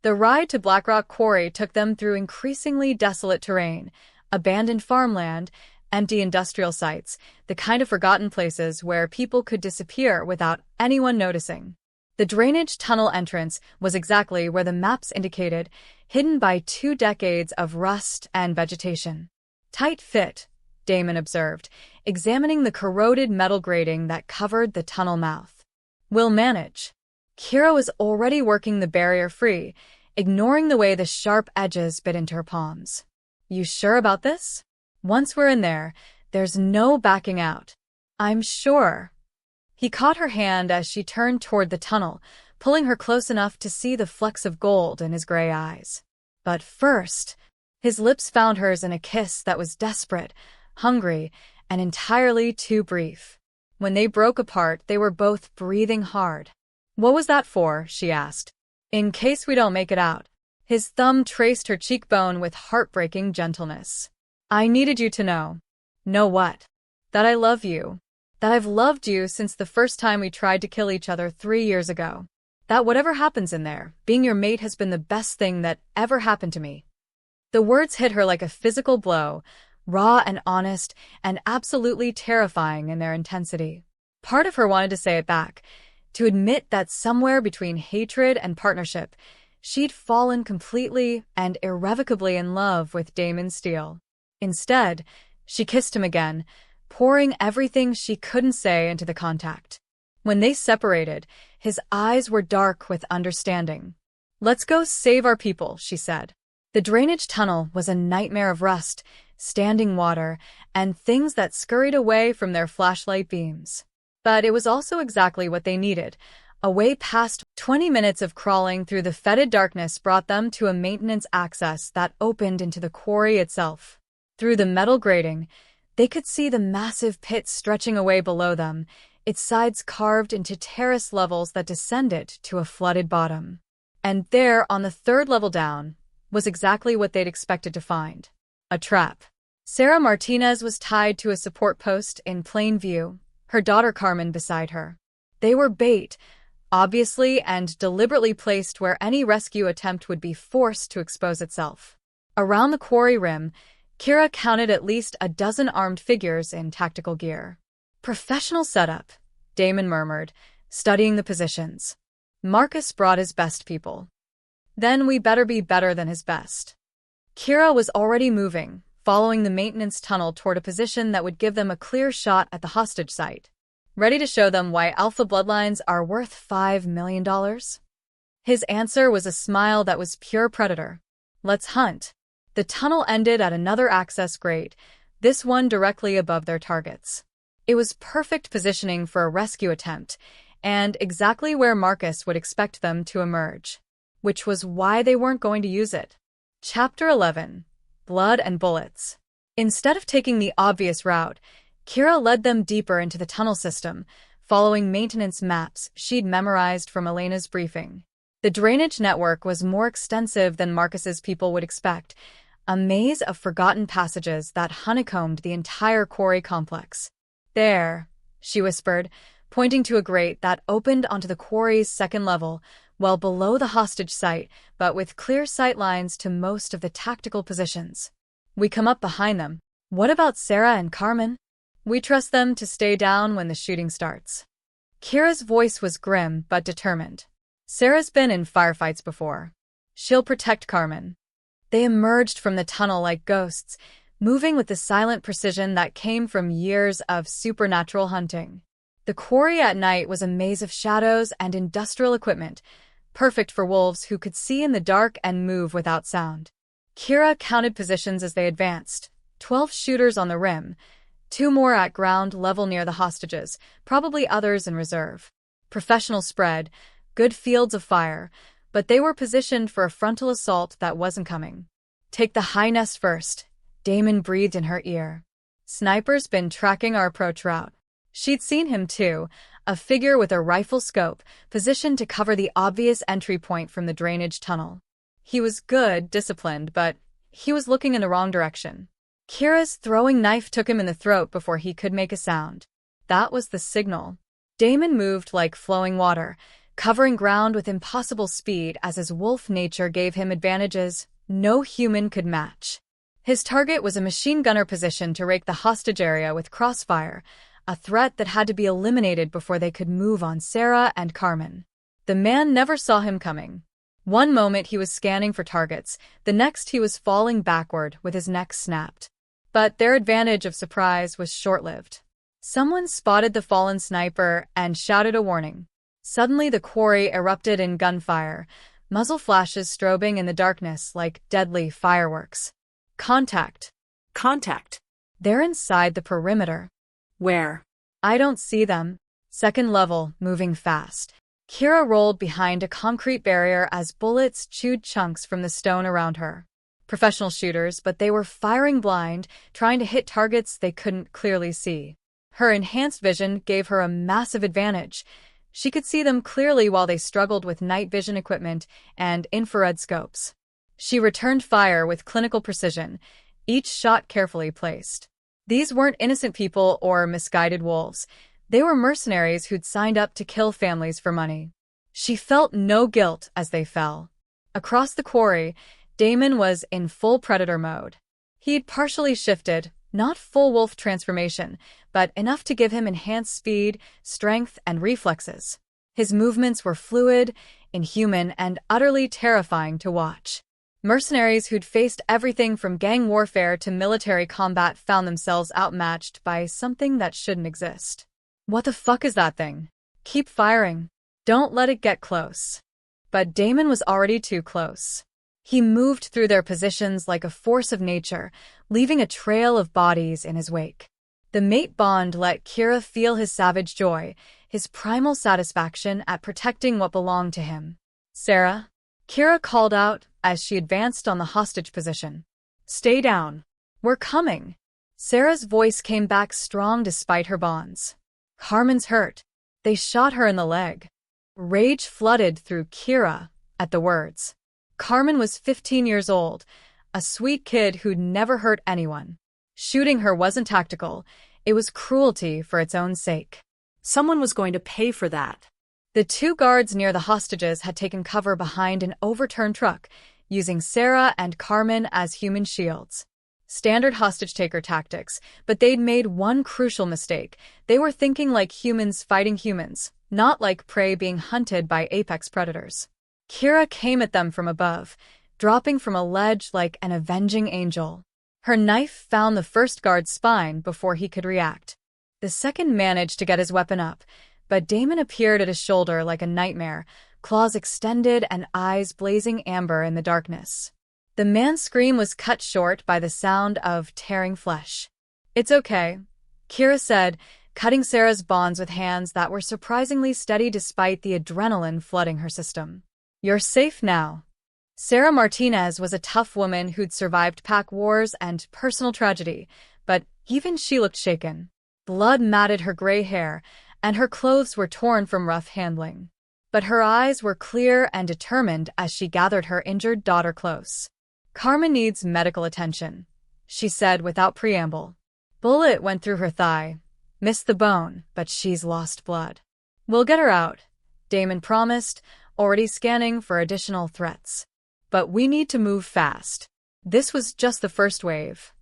The ride to Blackrock Quarry took them through increasingly desolate terrain, abandoned farmland, empty industrial sites, the kind of forgotten places where people could disappear without anyone noticing. The drainage tunnel entrance was exactly where the maps indicated, hidden by 2 decades of rust and vegetation. Tight fit, Damon observed, examining the corroded metal grating that covered the tunnel mouth. We'll manage. Kira was already working the barrier free, ignoring the way the sharp edges bit into her palms. You sure about this? Once we're in there, there's no backing out. I'm sure. He caught her hand as she turned toward the tunnel, pulling her close enough to see the flecks of gold in his gray eyes. But first, his lips found hers in a kiss that was desperate, hungry, and entirely too brief. When they broke apart, they were both breathing hard. What was that for? She asked. In case we don't make it out. His thumb traced her cheekbone with heartbreaking gentleness. I needed you to know. Know what? That I love you. That I've loved you since the first time we tried to kill each other 3 years ago. That whatever happens in there, being your mate has been the best thing that ever happened to me. The words hit her like a physical blow, raw and honest, and absolutely terrifying in their intensity. Part of her wanted to say it back, to admit that somewhere between hatred and partnership, she'd fallen completely and irrevocably in love with Damon Steele. Instead, she kissed him again, pouring everything she couldn't say into the contact. When they separated, his eyes were dark with understanding. Let's go save our people, she said. The drainage tunnel was a nightmare of rust, standing water, and things that scurried away from their flashlight beams. But it was also exactly what they needed. A way past 20 minutes of crawling through the fetid darkness brought them to a maintenance access that opened into the quarry itself. Through the metal grating, they could see the massive pit stretching away below them, its sides carved into terrace levels that descended to a flooded bottom. And there, on the 3rd level down, was exactly what they'd expected to find. A trap. Sarah Martinez was tied to a support post in plain view, her daughter Carmen beside her. They were bait, obviously and deliberately placed where any rescue attempt would be forced to expose itself. Around the quarry rim, Kira counted at least a dozen armed figures in tactical gear. Professional setup, Damon murmured, studying the positions. Marcus brought his best people. Then we better be better than his best. Kira was already moving, following the maintenance tunnel toward a position that would give them a clear shot at the hostage site. Ready to show them why alpha bloodlines are worth $5 million? His answer was a smile that was pure predator. Let's hunt. The tunnel ended at another access grate, this one directly above their targets. It was perfect positioning for a rescue attempt, and exactly where Marcus would expect them to emerge, which was why they weren't going to use it. Chapter 11. Blood and Bullets. Instead of taking the obvious route, Kira led them deeper into the tunnel system, following maintenance maps she'd memorized from Elena's briefing. The drainage network was more extensive than Marcus's people would expect, a maze of forgotten passages that honeycombed the entire quarry complex. There, she whispered, pointing to a grate that opened onto the quarry's 2nd level, well below the hostage site, but with clear sight lines to most of the tactical positions. We come up behind them. What about Sarah and Carmen? We trust them to stay down when the shooting starts. Kira's voice was grim but determined. Sarah's been in firefights before. She'll protect Carmen. They emerged from the tunnel like ghosts, moving with the silent precision that came from years of supernatural hunting. The quarry at night was a maze of shadows and industrial equipment, perfect for wolves who could see in the dark and move without sound. Kira counted positions as they advanced. 12 shooters on the rim, 2 more at ground level near the hostages, probably others in reserve. Professional spread, good fields of fire, but they were positioned for a frontal assault that wasn't coming. Take the high nest first, Damon breathed in her ear. Sniper's been tracking our approach route. She'd seen him too, a figure with a rifle scope, positioned to cover the obvious entry point from the drainage tunnel. He was good, disciplined, but he was looking in the wrong direction. Kira's throwing knife took him in the throat before he could make a sound. That was the signal. Damon moved like flowing water, covering ground with impossible speed as his wolf nature gave him advantages no human could match. His target was a machine gunner positioned to rake the hostage area with crossfire, a threat that had to be eliminated before they could move on Sarah and Carmen. The man never saw him coming. One moment he was scanning for targets, the next he was falling backward with his neck snapped. But their advantage of surprise was short-lived. Someone spotted the fallen sniper and shouted a warning. Suddenly the quarry erupted in gunfire, muzzle flashes strobing in the darkness like deadly fireworks. Contact. Contact. They're inside the perimeter. Where? I don't see them. Second level, moving fast. Kira rolled behind a concrete barrier as bullets chewed chunks from the stone around her. Professional shooters, but they were firing blind, trying to hit targets they couldn't clearly see. Her enhanced vision gave her a massive advantage. She could see them clearly while they struggled with night vision equipment and infrared scopes. She returned fire with clinical precision, each shot carefully placed. These weren't innocent people or misguided wolves. They were mercenaries who'd signed up to kill families for money. She felt no guilt as they fell. Across the quarry, Damon was in full predator mode. He'd partially shifted, not full wolf transformation, but enough to give him enhanced speed, strength, and reflexes. His movements were fluid, inhuman, and utterly terrifying to watch. Mercenaries who'd faced everything from gang warfare to military combat found themselves outmatched by something that shouldn't exist. What the fuck is that thing? Keep firing. Don't let it get close. But Damon was already too close. He moved through their positions like a force of nature, leaving a trail of bodies in his wake. The mate bond let Kira feel his savage joy, his primal satisfaction at protecting what belonged to him. Sarah? Kira called out as she advanced on the hostage position. Stay down. We're coming. Sarah's voice came back strong despite her bonds. Carmen's hurt. They shot her in the leg. Rage flooded through Kira at the words. Carmen was 15 years old, a sweet kid who'd never hurt anyone. Shooting her wasn't tactical, it was cruelty for its own sake. Someone was going to pay for that. The 2 guards near the hostages had taken cover behind an overturned truck, using Sarah and Carmen as human shields. Standard hostage-taker tactics, but they'd made one crucial mistake. They were thinking like humans fighting humans, not like prey being hunted by apex predators. Kira came at them from above, dropping from a ledge like an avenging angel. Her knife found the first guard's spine before he could react. The second managed to get his weapon up, but Damon appeared at his shoulder like a nightmare, claws extended and eyes blazing amber in the darkness. The man's scream was cut short by the sound of tearing flesh. It's okay, Kira said, cutting Sarah's bonds with hands that were surprisingly steady despite the adrenaline flooding her system. You're safe now. Sarah Martinez was a tough woman who'd survived pack wars and personal tragedy, but even she looked shaken. Blood matted her gray hair, and her clothes were torn from rough handling. But her eyes were clear and determined as she gathered her injured daughter close. Carmen needs medical attention, she said without preamble. Bullet went through her thigh. Missed the bone, but she's lost blood. We'll get her out, Damon promised, already scanning for additional threats. But we need to move fast. This was just the first wave.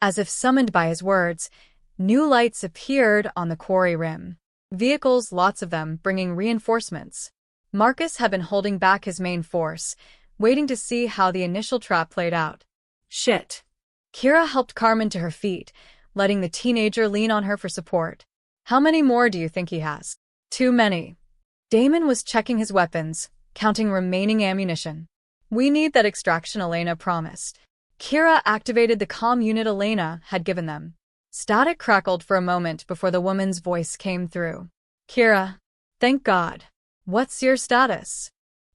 As if summoned by his words, new lights appeared on the quarry rim. Vehicles, lots of them, bringing reinforcements. Marcus had been holding back his main force, waiting to see how the initial trap played out. Shit. Kira helped Carmen to her feet, letting the teenager lean on her for support. How many more do you think he has? Too many. Damon was checking his weapons, counting remaining ammunition. We need that extraction Elena promised. Kira activated the comm unit Elena had given them. Static crackled for a moment before the woman's voice came through. Kira, thank God. What's your status?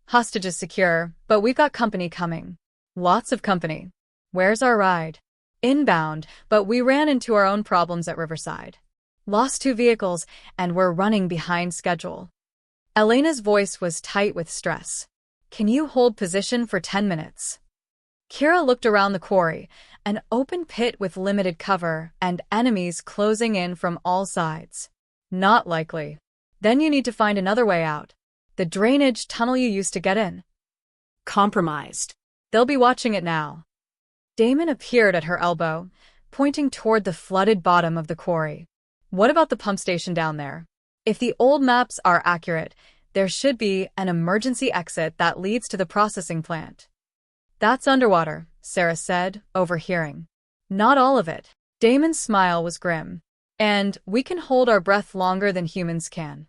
Hostage is secure, but we've got company coming. Lots of company. Where's our ride? Inbound, but we ran into our own problems at Riverside. Lost 2 vehicles, and we're running behind schedule. Elena's voice was tight with stress. Can you hold position for 10 minutes? Kira looked around the quarry, an open pit with limited cover and enemies closing in from all sides. Not likely. Then you need to find another way out. The drainage tunnel you used to get in. Compromised. They'll be watching it now. Damon appeared at her elbow, pointing toward the flooded bottom of the quarry. What about the pump station down there? If the old maps are accurate, there should be an emergency exit that leads to the processing plant. That's underwater, Sarah said, overhearing. Not all of it. Damon's smile was grim. And we can hold our breath longer than humans can.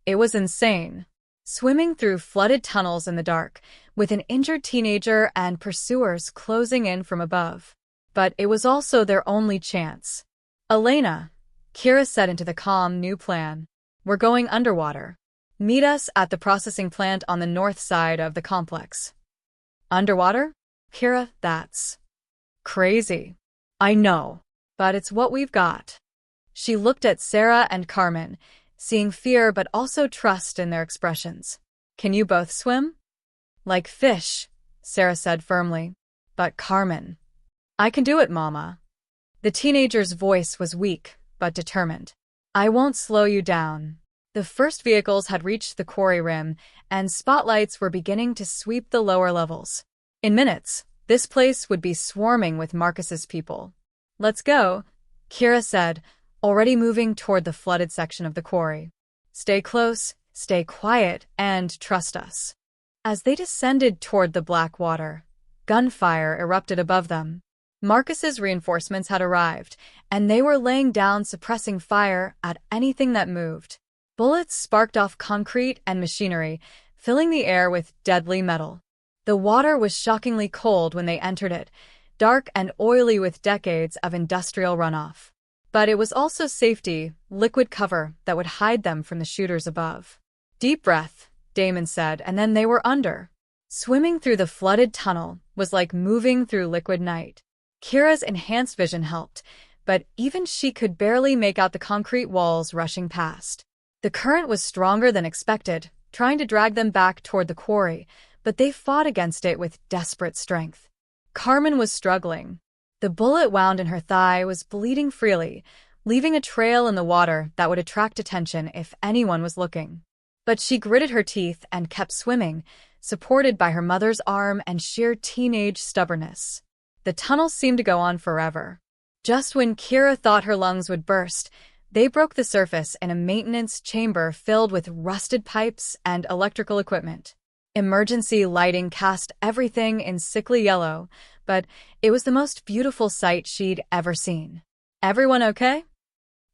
It was insane. Swimming through flooded tunnels in the dark, with an injured teenager and pursuers closing in from above. But it was also their only chance. Elena, Kira said into the calm new plan. We're going underwater. Meet us at the processing plant on the north side of the complex. Underwater? Kira, that's crazy. I know, but it's what we've got. She looked at Sarah and Carmen, seeing fear but also trust in their expressions. Can you both swim? Like fish, Sarah said firmly. But Carmen. I can do it, Mama. The teenager's voice was weak, but determined. I won't slow you down. The first vehicles had reached the quarry rim, and spotlights were beginning to sweep the lower levels. In minutes, this place would be swarming with Marcus's people. Let's go, Kira said, already moving toward the flooded section of the quarry. Stay close, stay quiet, and trust us. As they descended toward the black water, gunfire erupted above them. Marcus's reinforcements had arrived, and they were laying down suppressing fire at anything that moved. Bullets sparked off concrete and machinery, filling the air with deadly metal. The water was shockingly cold when they entered it, dark and oily with decades of industrial runoff. But it was also safety, liquid cover that would hide them from the shooters above. Deep breath, Damon said, and then they were under. Swimming through the flooded tunnel was like moving through liquid night. Kira's enhanced vision helped, but even she could barely make out the concrete walls rushing past. The current was stronger than expected, trying to drag them back toward the quarry, but they fought against it with desperate strength. Carmen was struggling. The bullet wound in her thigh was bleeding freely, leaving a trail in the water that would attract attention if anyone was looking. But she gritted her teeth and kept swimming, supported by her mother's arm and sheer teenage stubbornness. The tunnel seemed to go on forever. Just when Kira thought her lungs would burst, they broke the surface in a maintenance chamber filled with rusted pipes and electrical equipment. Emergency lighting cast everything in sickly yellow, but it was the most beautiful sight she'd ever seen. Everyone okay?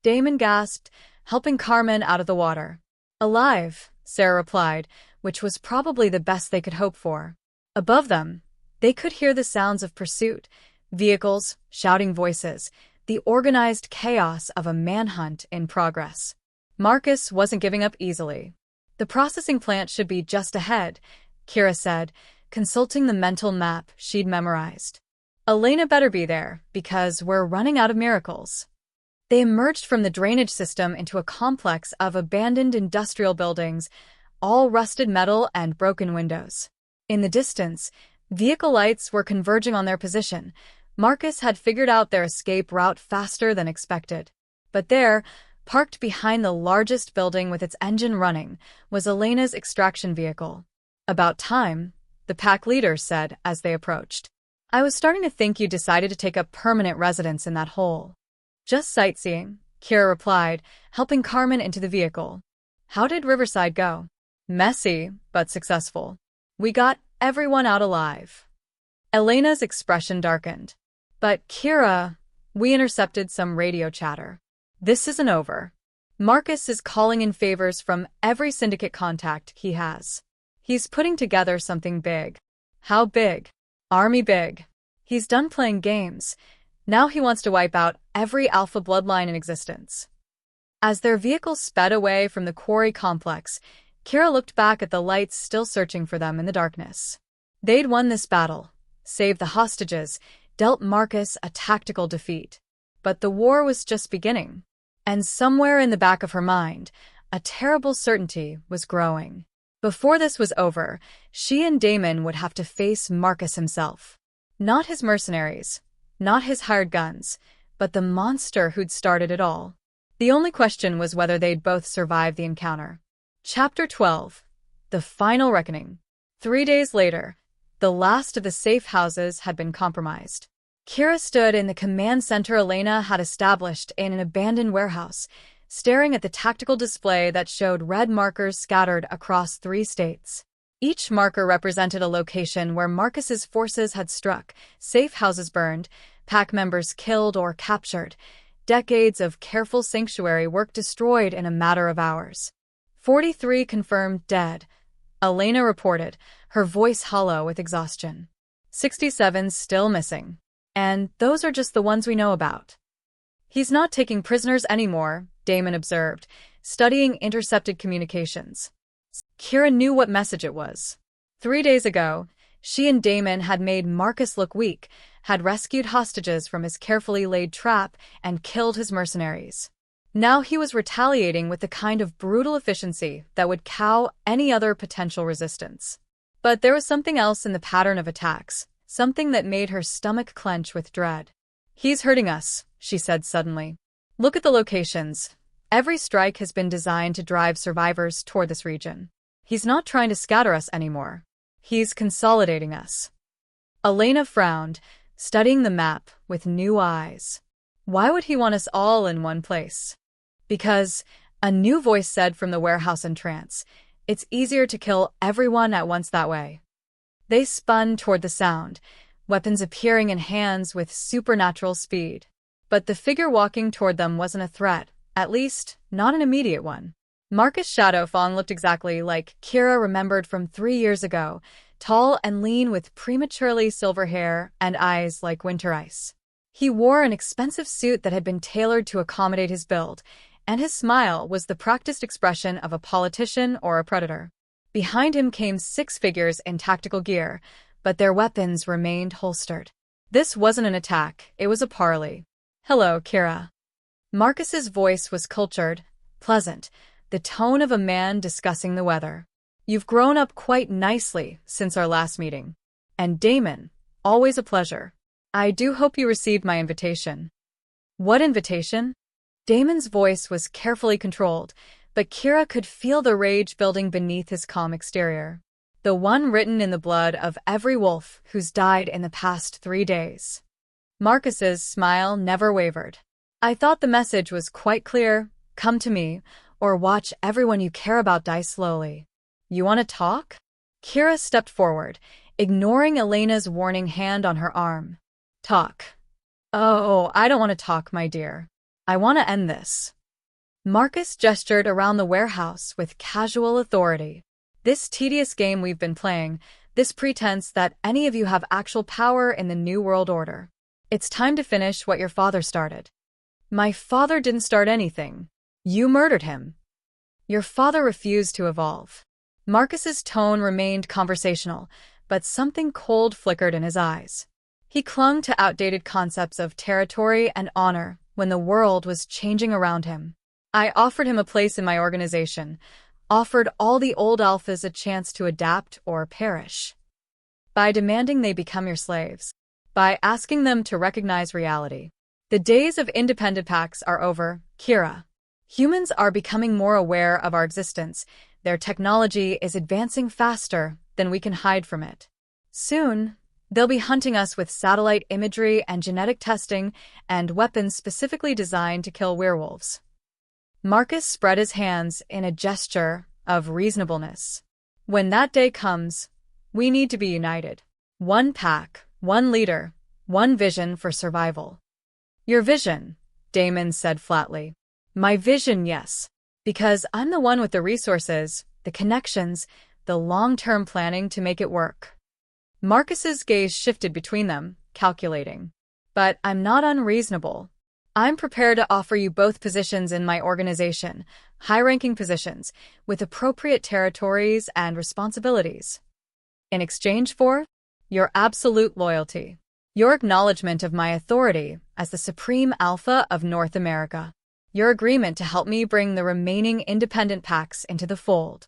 Damon gasped, helping Carmen out of the water. Alive, Sarah replied, which was probably the best they could hope for. Above them, they could hear the sounds of pursuit, vehicles, shouting voices, the organized chaos of a manhunt in progress. Marcus wasn't giving up easily. The processing plant should be just ahead, Kira said, consulting the mental map she'd memorized. Elena better be there, because we're running out of miracles. They emerged from the drainage system into a complex of abandoned industrial buildings, all rusted metal and broken windows. In the distance, vehicle lights were converging on their position. Marcus had figured out their escape route faster than expected. But there, parked behind the largest building with its engine running, was Elena's extraction vehicle. About time, the pack leader said as they approached. I was starting to think you decided to take up permanent residence in that hole. Just sightseeing, Kira replied, helping Carmen into the vehicle. How did Riverside go? Messy, but successful. We got everyone out alive. Elena's expression darkened. But Kira, we intercepted some radio chatter. This isn't over. Marcus is calling in favors from every syndicate contact he has. He's putting together something big. How big? Army big. He's done playing games. Now he wants to wipe out every alpha bloodline in existence. As their vehicle sped away from the quarry complex, Kira looked back at the lights still searching for them in the darkness. They'd won this battle, saved the hostages, dealt Marcus a tactical defeat. But the war was just beginning. And somewhere in the back of her mind, a terrible certainty was growing. Before this was over, she and Damon would have to face Marcus himself. Not his mercenaries, not his hired guns, but the monster who'd started it all. The only question was whether they'd both survive the encounter. Chapter 12. The Final Reckoning. 3 days later, the last of the safe houses had been compromised. Kira stood in the command center Elena had established in an abandoned warehouse, staring at the tactical display that showed red markers scattered across 3 states. Each marker represented a location where Marcus's forces had struck, safe houses burned, pack members killed or captured, decades of careful sanctuary work destroyed in a matter of hours. 43 confirmed dead, Elena reported, her voice hollow with exhaustion. 67 still missing. And those are just the ones we know about. He's not taking prisoners anymore, Damon observed, studying intercepted communications. Kira knew what message it was. 3 days ago, she and Damon had made Marcus look weak, had rescued hostages from his carefully laid trap, and killed his mercenaries. Now he was retaliating with the kind of brutal efficiency that would cow any other potential resistance. But there was something else in the pattern of attacks, something that made her stomach clench with dread. He's hurting us, she said suddenly. Look at the locations. Every strike has been designed to drive survivors toward this region. He's not trying to scatter us anymore. He's consolidating us. Elena frowned, studying the map with new eyes. Why would he want us all in one place? Because, a new voice said from the warehouse entrance, it's easier to kill everyone at once that way. They spun toward the sound, weapons appearing in hands with supernatural speed. But the figure walking toward them wasn't a threat, at least, not an immediate one. Marcus Shadowfawn looked exactly like Kira remembered from 3 years ago, tall and lean with prematurely silver hair and eyes like winter ice. He wore an expensive suit that had been tailored to accommodate his build, and his smile was the practiced expression of a politician or a predator. Behind him came 6 figures in tactical gear, but their weapons remained holstered. This wasn't an attack, it was a parley. Hello, Kira. Marcus's voice was cultured, pleasant, the tone of a man discussing the weather. You've grown up quite nicely since our last meeting. And Damon, always a pleasure. I do hope you received my invitation. What invitation? Damon's voice was carefully controlled, but Kira could feel the rage building beneath his calm exterior. The one written in the blood of every wolf who's died in the past 3 days. Marcus's smile never wavered. I thought the message was quite clear. Come to me, or watch everyone you care about die slowly. You want to talk? Kira stepped forward, ignoring Elena's warning hand on her arm. Talk. Oh, I don't want to talk, my dear. I want to end this. Marcus gestured around the warehouse with casual authority. This tedious game we've been playing, this pretense that any of you have actual power in the New World Order. It's time to finish what your father started. My father didn't start anything. You murdered him. Your father refused to evolve. Marcus's tone remained conversational, but something cold flickered in his eyes. He clung to outdated concepts of territory and honor when the world was changing around him. I offered him a place in my organization, offered all the old alphas a chance to adapt or perish. By demanding they become your slaves. By asking them to recognize reality. The days of independent packs are over, Kira. Humans are becoming more aware of our existence. Their technology is advancing faster than we can hide from it. Soon, they'll be hunting us with satellite imagery and genetic testing and weapons specifically designed to kill werewolves. Marcus spread his hands in a gesture of reasonableness. When that day comes, we need to be united. One pack, one leader, One vision for survival. Your vision, Damon said flatly. My vision, yes. Because I'm the one with the resources, the connections, the long-term planning to make it work. Marcus's gaze shifted between them, calculating. But I'm not unreasonable. I'm prepared to offer you both positions in my organization, high-ranking positions, with appropriate territories and responsibilities. In exchange for your absolute loyalty, your acknowledgement of my authority as the Supreme Alpha of North America, your agreement to help me bring the remaining independent packs into the fold.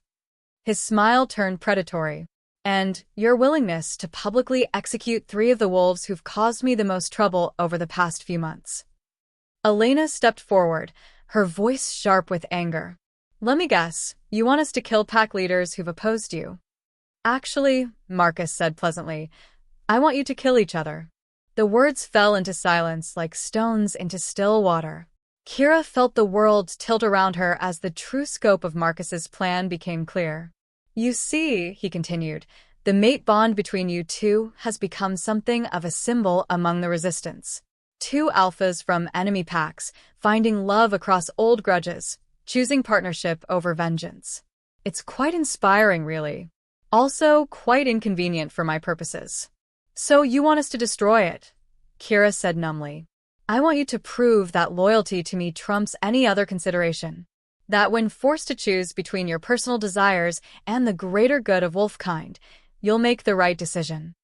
His smile turned predatory. And your willingness to publicly execute 3 of the wolves who've caused me the most trouble over the past few months. Elena stepped forward, her voice sharp with anger. Let me guess, you want us to kill pack leaders who've opposed you? Actually, Marcus said pleasantly, I want you to kill each other. The words fell into silence like stones into still water. Kira felt the world tilt around her as the true scope of Marcus's plan became clear. You see, he continued, the mate bond between you two has become something of a symbol among the resistance. 2 alphas from enemy packs, finding love across old grudges, choosing partnership over vengeance. It's quite inspiring, really. Also, quite inconvenient for my purposes. So you want us to destroy it? Kira said numbly. I want you to prove that loyalty to me trumps any other consideration. That when forced to choose between your personal desires and the greater good of wolfkind, you'll make the right decision.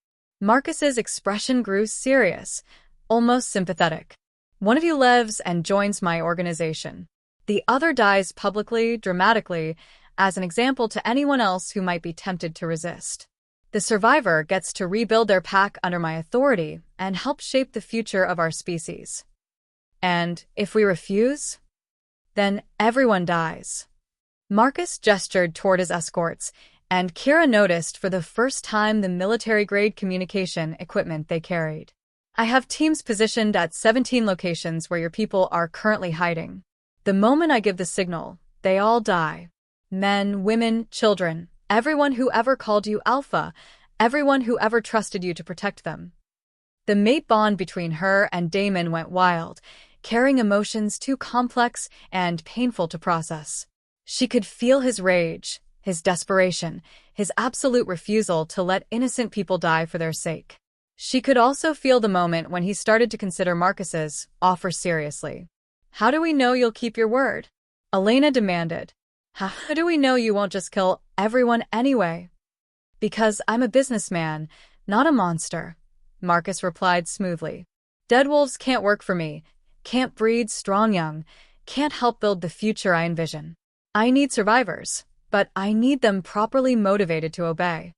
Marcus's expression grew serious, almost sympathetic. One of you lives and joins my organization. The other dies publicly, dramatically, as an example to anyone else who might be tempted to resist. The survivor gets to rebuild their pack under my authority and help shape the future of our species. And if we refuse, then everyone dies. Marcus gestured toward his escorts, and Kira noticed for the first time the military-grade communication equipment they carried. I have teams positioned at 17 locations where your people are currently hiding. The moment I give the signal, they all die. Men, women, children, everyone who ever called you Alpha, everyone who ever trusted you to protect them. The mate bond between her and Damon went wild, carrying emotions too complex and painful to process. She could feel his rage, his desperation, his absolute refusal to let innocent people die for their sake. She could also feel the moment when he started to consider Marcus's offer seriously. How do we know you'll keep your word? Elena demanded. How do we know you won't just kill everyone anyway? Because I'm a businessman, not a monster, Marcus replied smoothly. Dead wolves can't work for me, can't breed strong young, can't help build the future I envision. I need survivors, but I need them properly motivated to obey.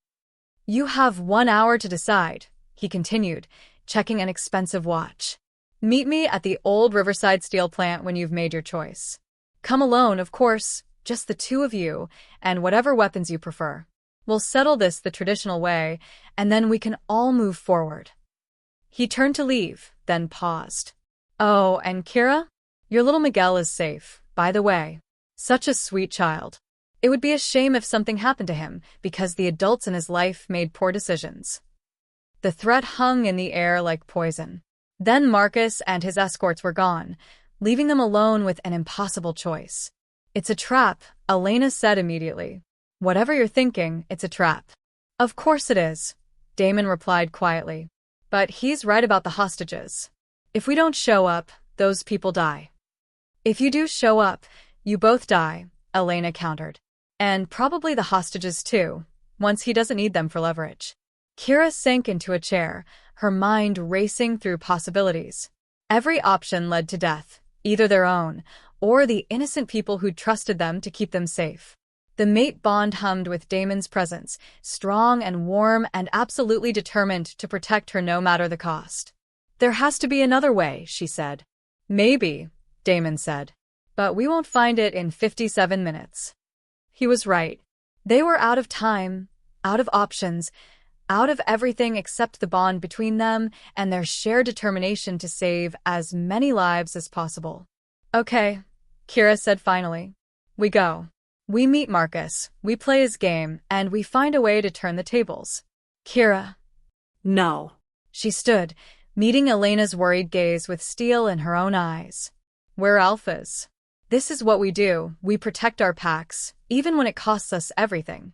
You have 1 hour to decide, he continued, checking an expensive watch. Meet me at the old Riverside steel plant when you've made your choice. Come alone, of course, just the 2 of you, and whatever weapons you prefer. We'll settle this the traditional way, and then we can all move forward. He turned to leave, then paused. Oh, and Kira? Your little Miguel is safe, by the way. Such a sweet child. It would be a shame if something happened to him, because the adults in his life made poor decisions. The threat hung in the air like poison. Then Marcus and his escorts were gone, leaving them alone with an impossible choice. It's a trap, Elena said immediately. Whatever you're thinking, it's a trap. Of course it is, Damon replied quietly. But he's right about the hostages. If we don't show up, those people die. If you do show up, you both die, Elena countered. And probably the hostages too, once he doesn't need them for leverage. Kira sank into a chair, her mind racing through possibilities. Every option led to death, either their own, or the innocent people who'd trusted them to keep them safe. The mate bond hummed with Damon's presence, strong and warm and absolutely determined to protect her no matter the cost. There has to be another way, she said. Maybe, Damon said. But we won't find it in 57 minutes. He was right. They were out of time, out of options, out of everything except the bond between them and their shared determination to save as many lives as possible. Okay, Kira said finally. We go. We meet Marcus, we play his game, and we find a way to turn the tables. Kira. No. She stood, meeting Elena's worried gaze with steel in her own eyes. "We're alphas. This is what we do, we protect our packs, even when it costs us everything."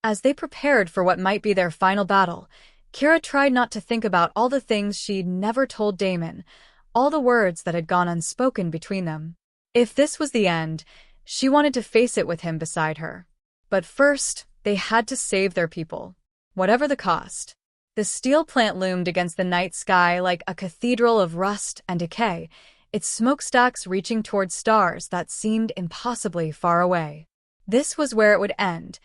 As they prepared for what might be their final battle, Kira tried not to think about all the things she'd never told Damon, all the words that had gone unspoken between them. If this was the end, she wanted to face it with him beside her. But first, they had to save their people, whatever the cost. The steel plant loomed against the night sky like a cathedral of rust and decay, its smokestacks reaching toward stars that seemed impossibly far away. This was where it would end,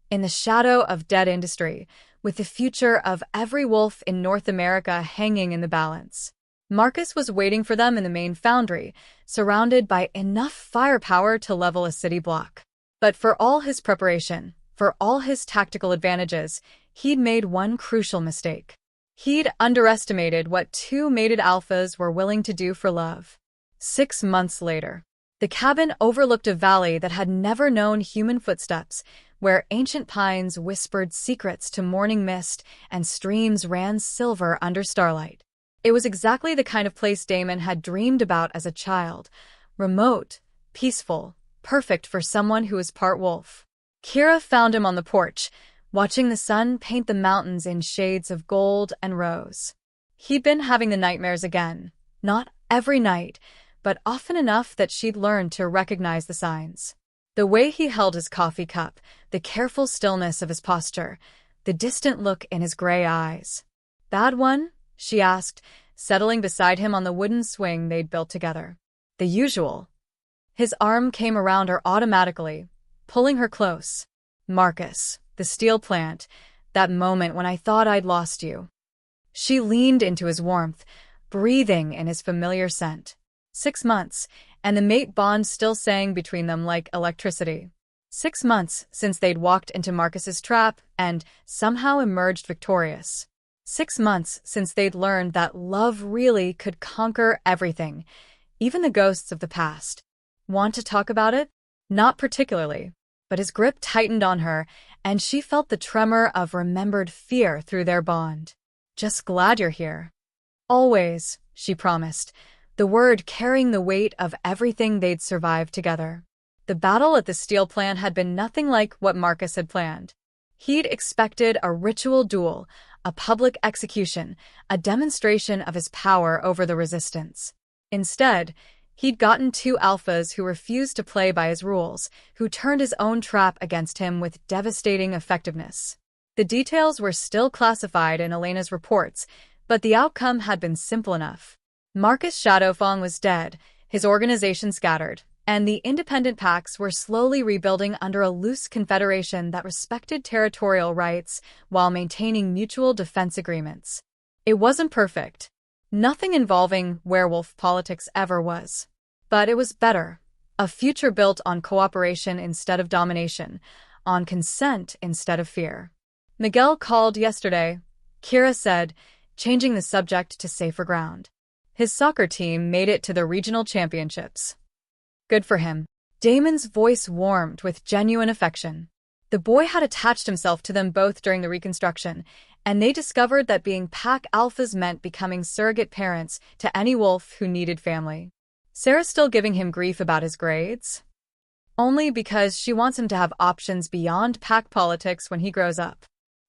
in the shadow of dead industry, with the future of every wolf in North America hanging in the balance. Marcus was waiting for them in the main foundry, surrounded by enough firepower to level a city block. But for all his preparation, for all his tactical advantages, he'd made one crucial mistake. He'd underestimated what two mated alphas were willing to do for love. 6 months later, the cabin overlooked a valley that had never known human footsteps, where ancient pines whispered secrets to morning mist and streams ran silver under starlight. It was exactly the kind of place Damon had dreamed about as a child, remote, peaceful, perfect for someone who was part wolf. Kira found him on the porch, watching the sun paint the mountains in shades of gold and rose. He'd been having the nightmares again, not every night, but often enough that she'd learned to recognize the signs. The way he held his coffee cup, the careful stillness of his posture, the distant look in his gray eyes. "Bad one?" she asked, settling beside him on the wooden swing they'd built together. "The usual." His arm came around her automatically, pulling her close. "Marcus, the steel plant, that moment when I thought I'd lost you." She leaned into his warmth, breathing in his familiar scent. 6 months, and the mate bond still sang between them like electricity. 6 months since they'd walked into Marcus's trap and somehow emerged victorious. 6 months since they'd learned that love really could conquer everything, even the ghosts of the past. Want to talk about it? Not particularly, but his grip tightened on her, and she felt the tremor of remembered fear through their bond. "Just glad you're here." "Always," she promised, the word carrying the weight of everything they'd survived together. The battle at the steel plant had been nothing like what Marcus had planned. He'd expected a ritual duel, a public execution, a demonstration of his power over the resistance. Instead, he'd gotten two alphas who refused to play by his rules, who turned his own trap against him with devastating effectiveness. The details were still classified in Elena's reports, but the outcome had been simple enough. Marcus Shadowfang was dead, his organization scattered, and the independent packs were slowly rebuilding under a loose confederation that respected territorial rights while maintaining mutual defense agreements. It wasn't perfect. Nothing involving werewolf politics ever was. But it was better. A future built on cooperation instead of domination, on consent instead of fear. "Miguel called yesterday," Kira said, changing the subject to safer ground. "His soccer team made it to the regional championships." "Good for him." Damon's voice warmed with genuine affection. The boy had attached himself to them both during the reconstruction, and they discovered that being pack alphas meant becoming surrogate parents to any wolf who needed family. Sarah's still giving him grief about his grades? Only because she wants him to have options beyond pack politics when he grows up.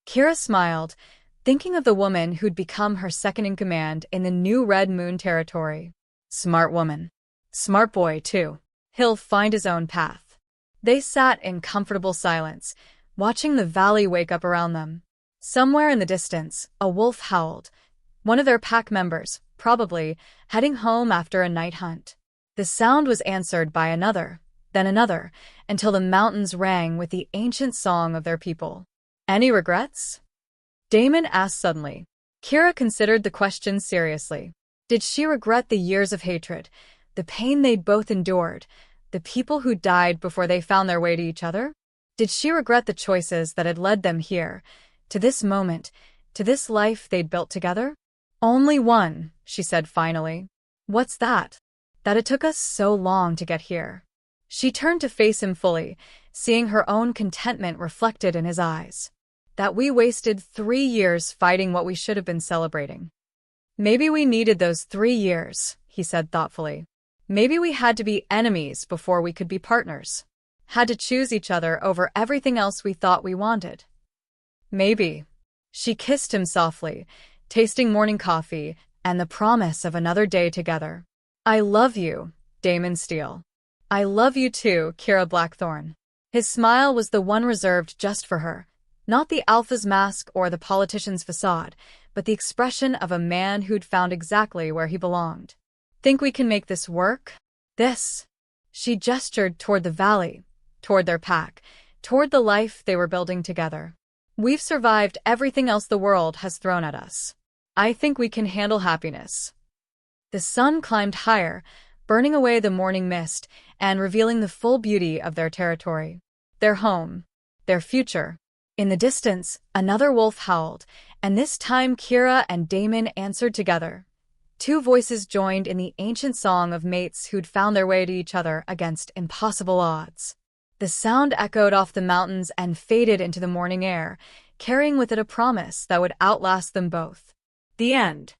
Kira smiled, thinking of the woman who'd become her second-in-command in the new Red Moon territory. Smart woman. Smart boy, too. He'll find his own path. They sat in comfortable silence, watching the valley wake up around them. Somewhere in the distance, a wolf howled. One of their pack members, probably, heading home after a night hunt. The sound was answered by another, then another, until the mountains rang with the ancient song of their people. "Any regrets?" Damon asked suddenly. Kira considered the question seriously. Did she regret the years of hatred, the pain they'd both endured, the people who died before they found their way to each other? Did she regret the choices that had led them here, to this moment, to this life they'd built together? "Only one," she said finally. "What's that?" "That it took us so long to get here." She turned to face him fully, seeing her own contentment reflected in his eyes. "That we wasted 3 years fighting what we should have been celebrating." Maybe we needed those 3 years, he said thoughtfully. Maybe we had to be enemies before we could be partners. Had to choose each other over everything else we thought we wanted. Maybe. She kissed him softly, tasting morning coffee and the promise of another day together. I love you, Damon Steele. I love you too, Kira Blackthorne. His smile was the one reserved just for her, not the alpha's mask or the politician's facade, but the expression of a man who'd found exactly where he belonged. Think we can make this work? This. She gestured toward the valley, toward their pack, toward the life they were building together. We've survived everything else the world has thrown at us. I think we can handle happiness. The sun climbed higher, burning away the morning mist and revealing the full beauty of their territory, their home, their future. In the distance, another wolf howled, and this time Kira and Damon answered together. Two voices joined in the ancient song of mates who'd found their way to each other against impossible odds. The sound echoed off the mountains and faded into the morning air, carrying with it a promise that would outlast them both. The end.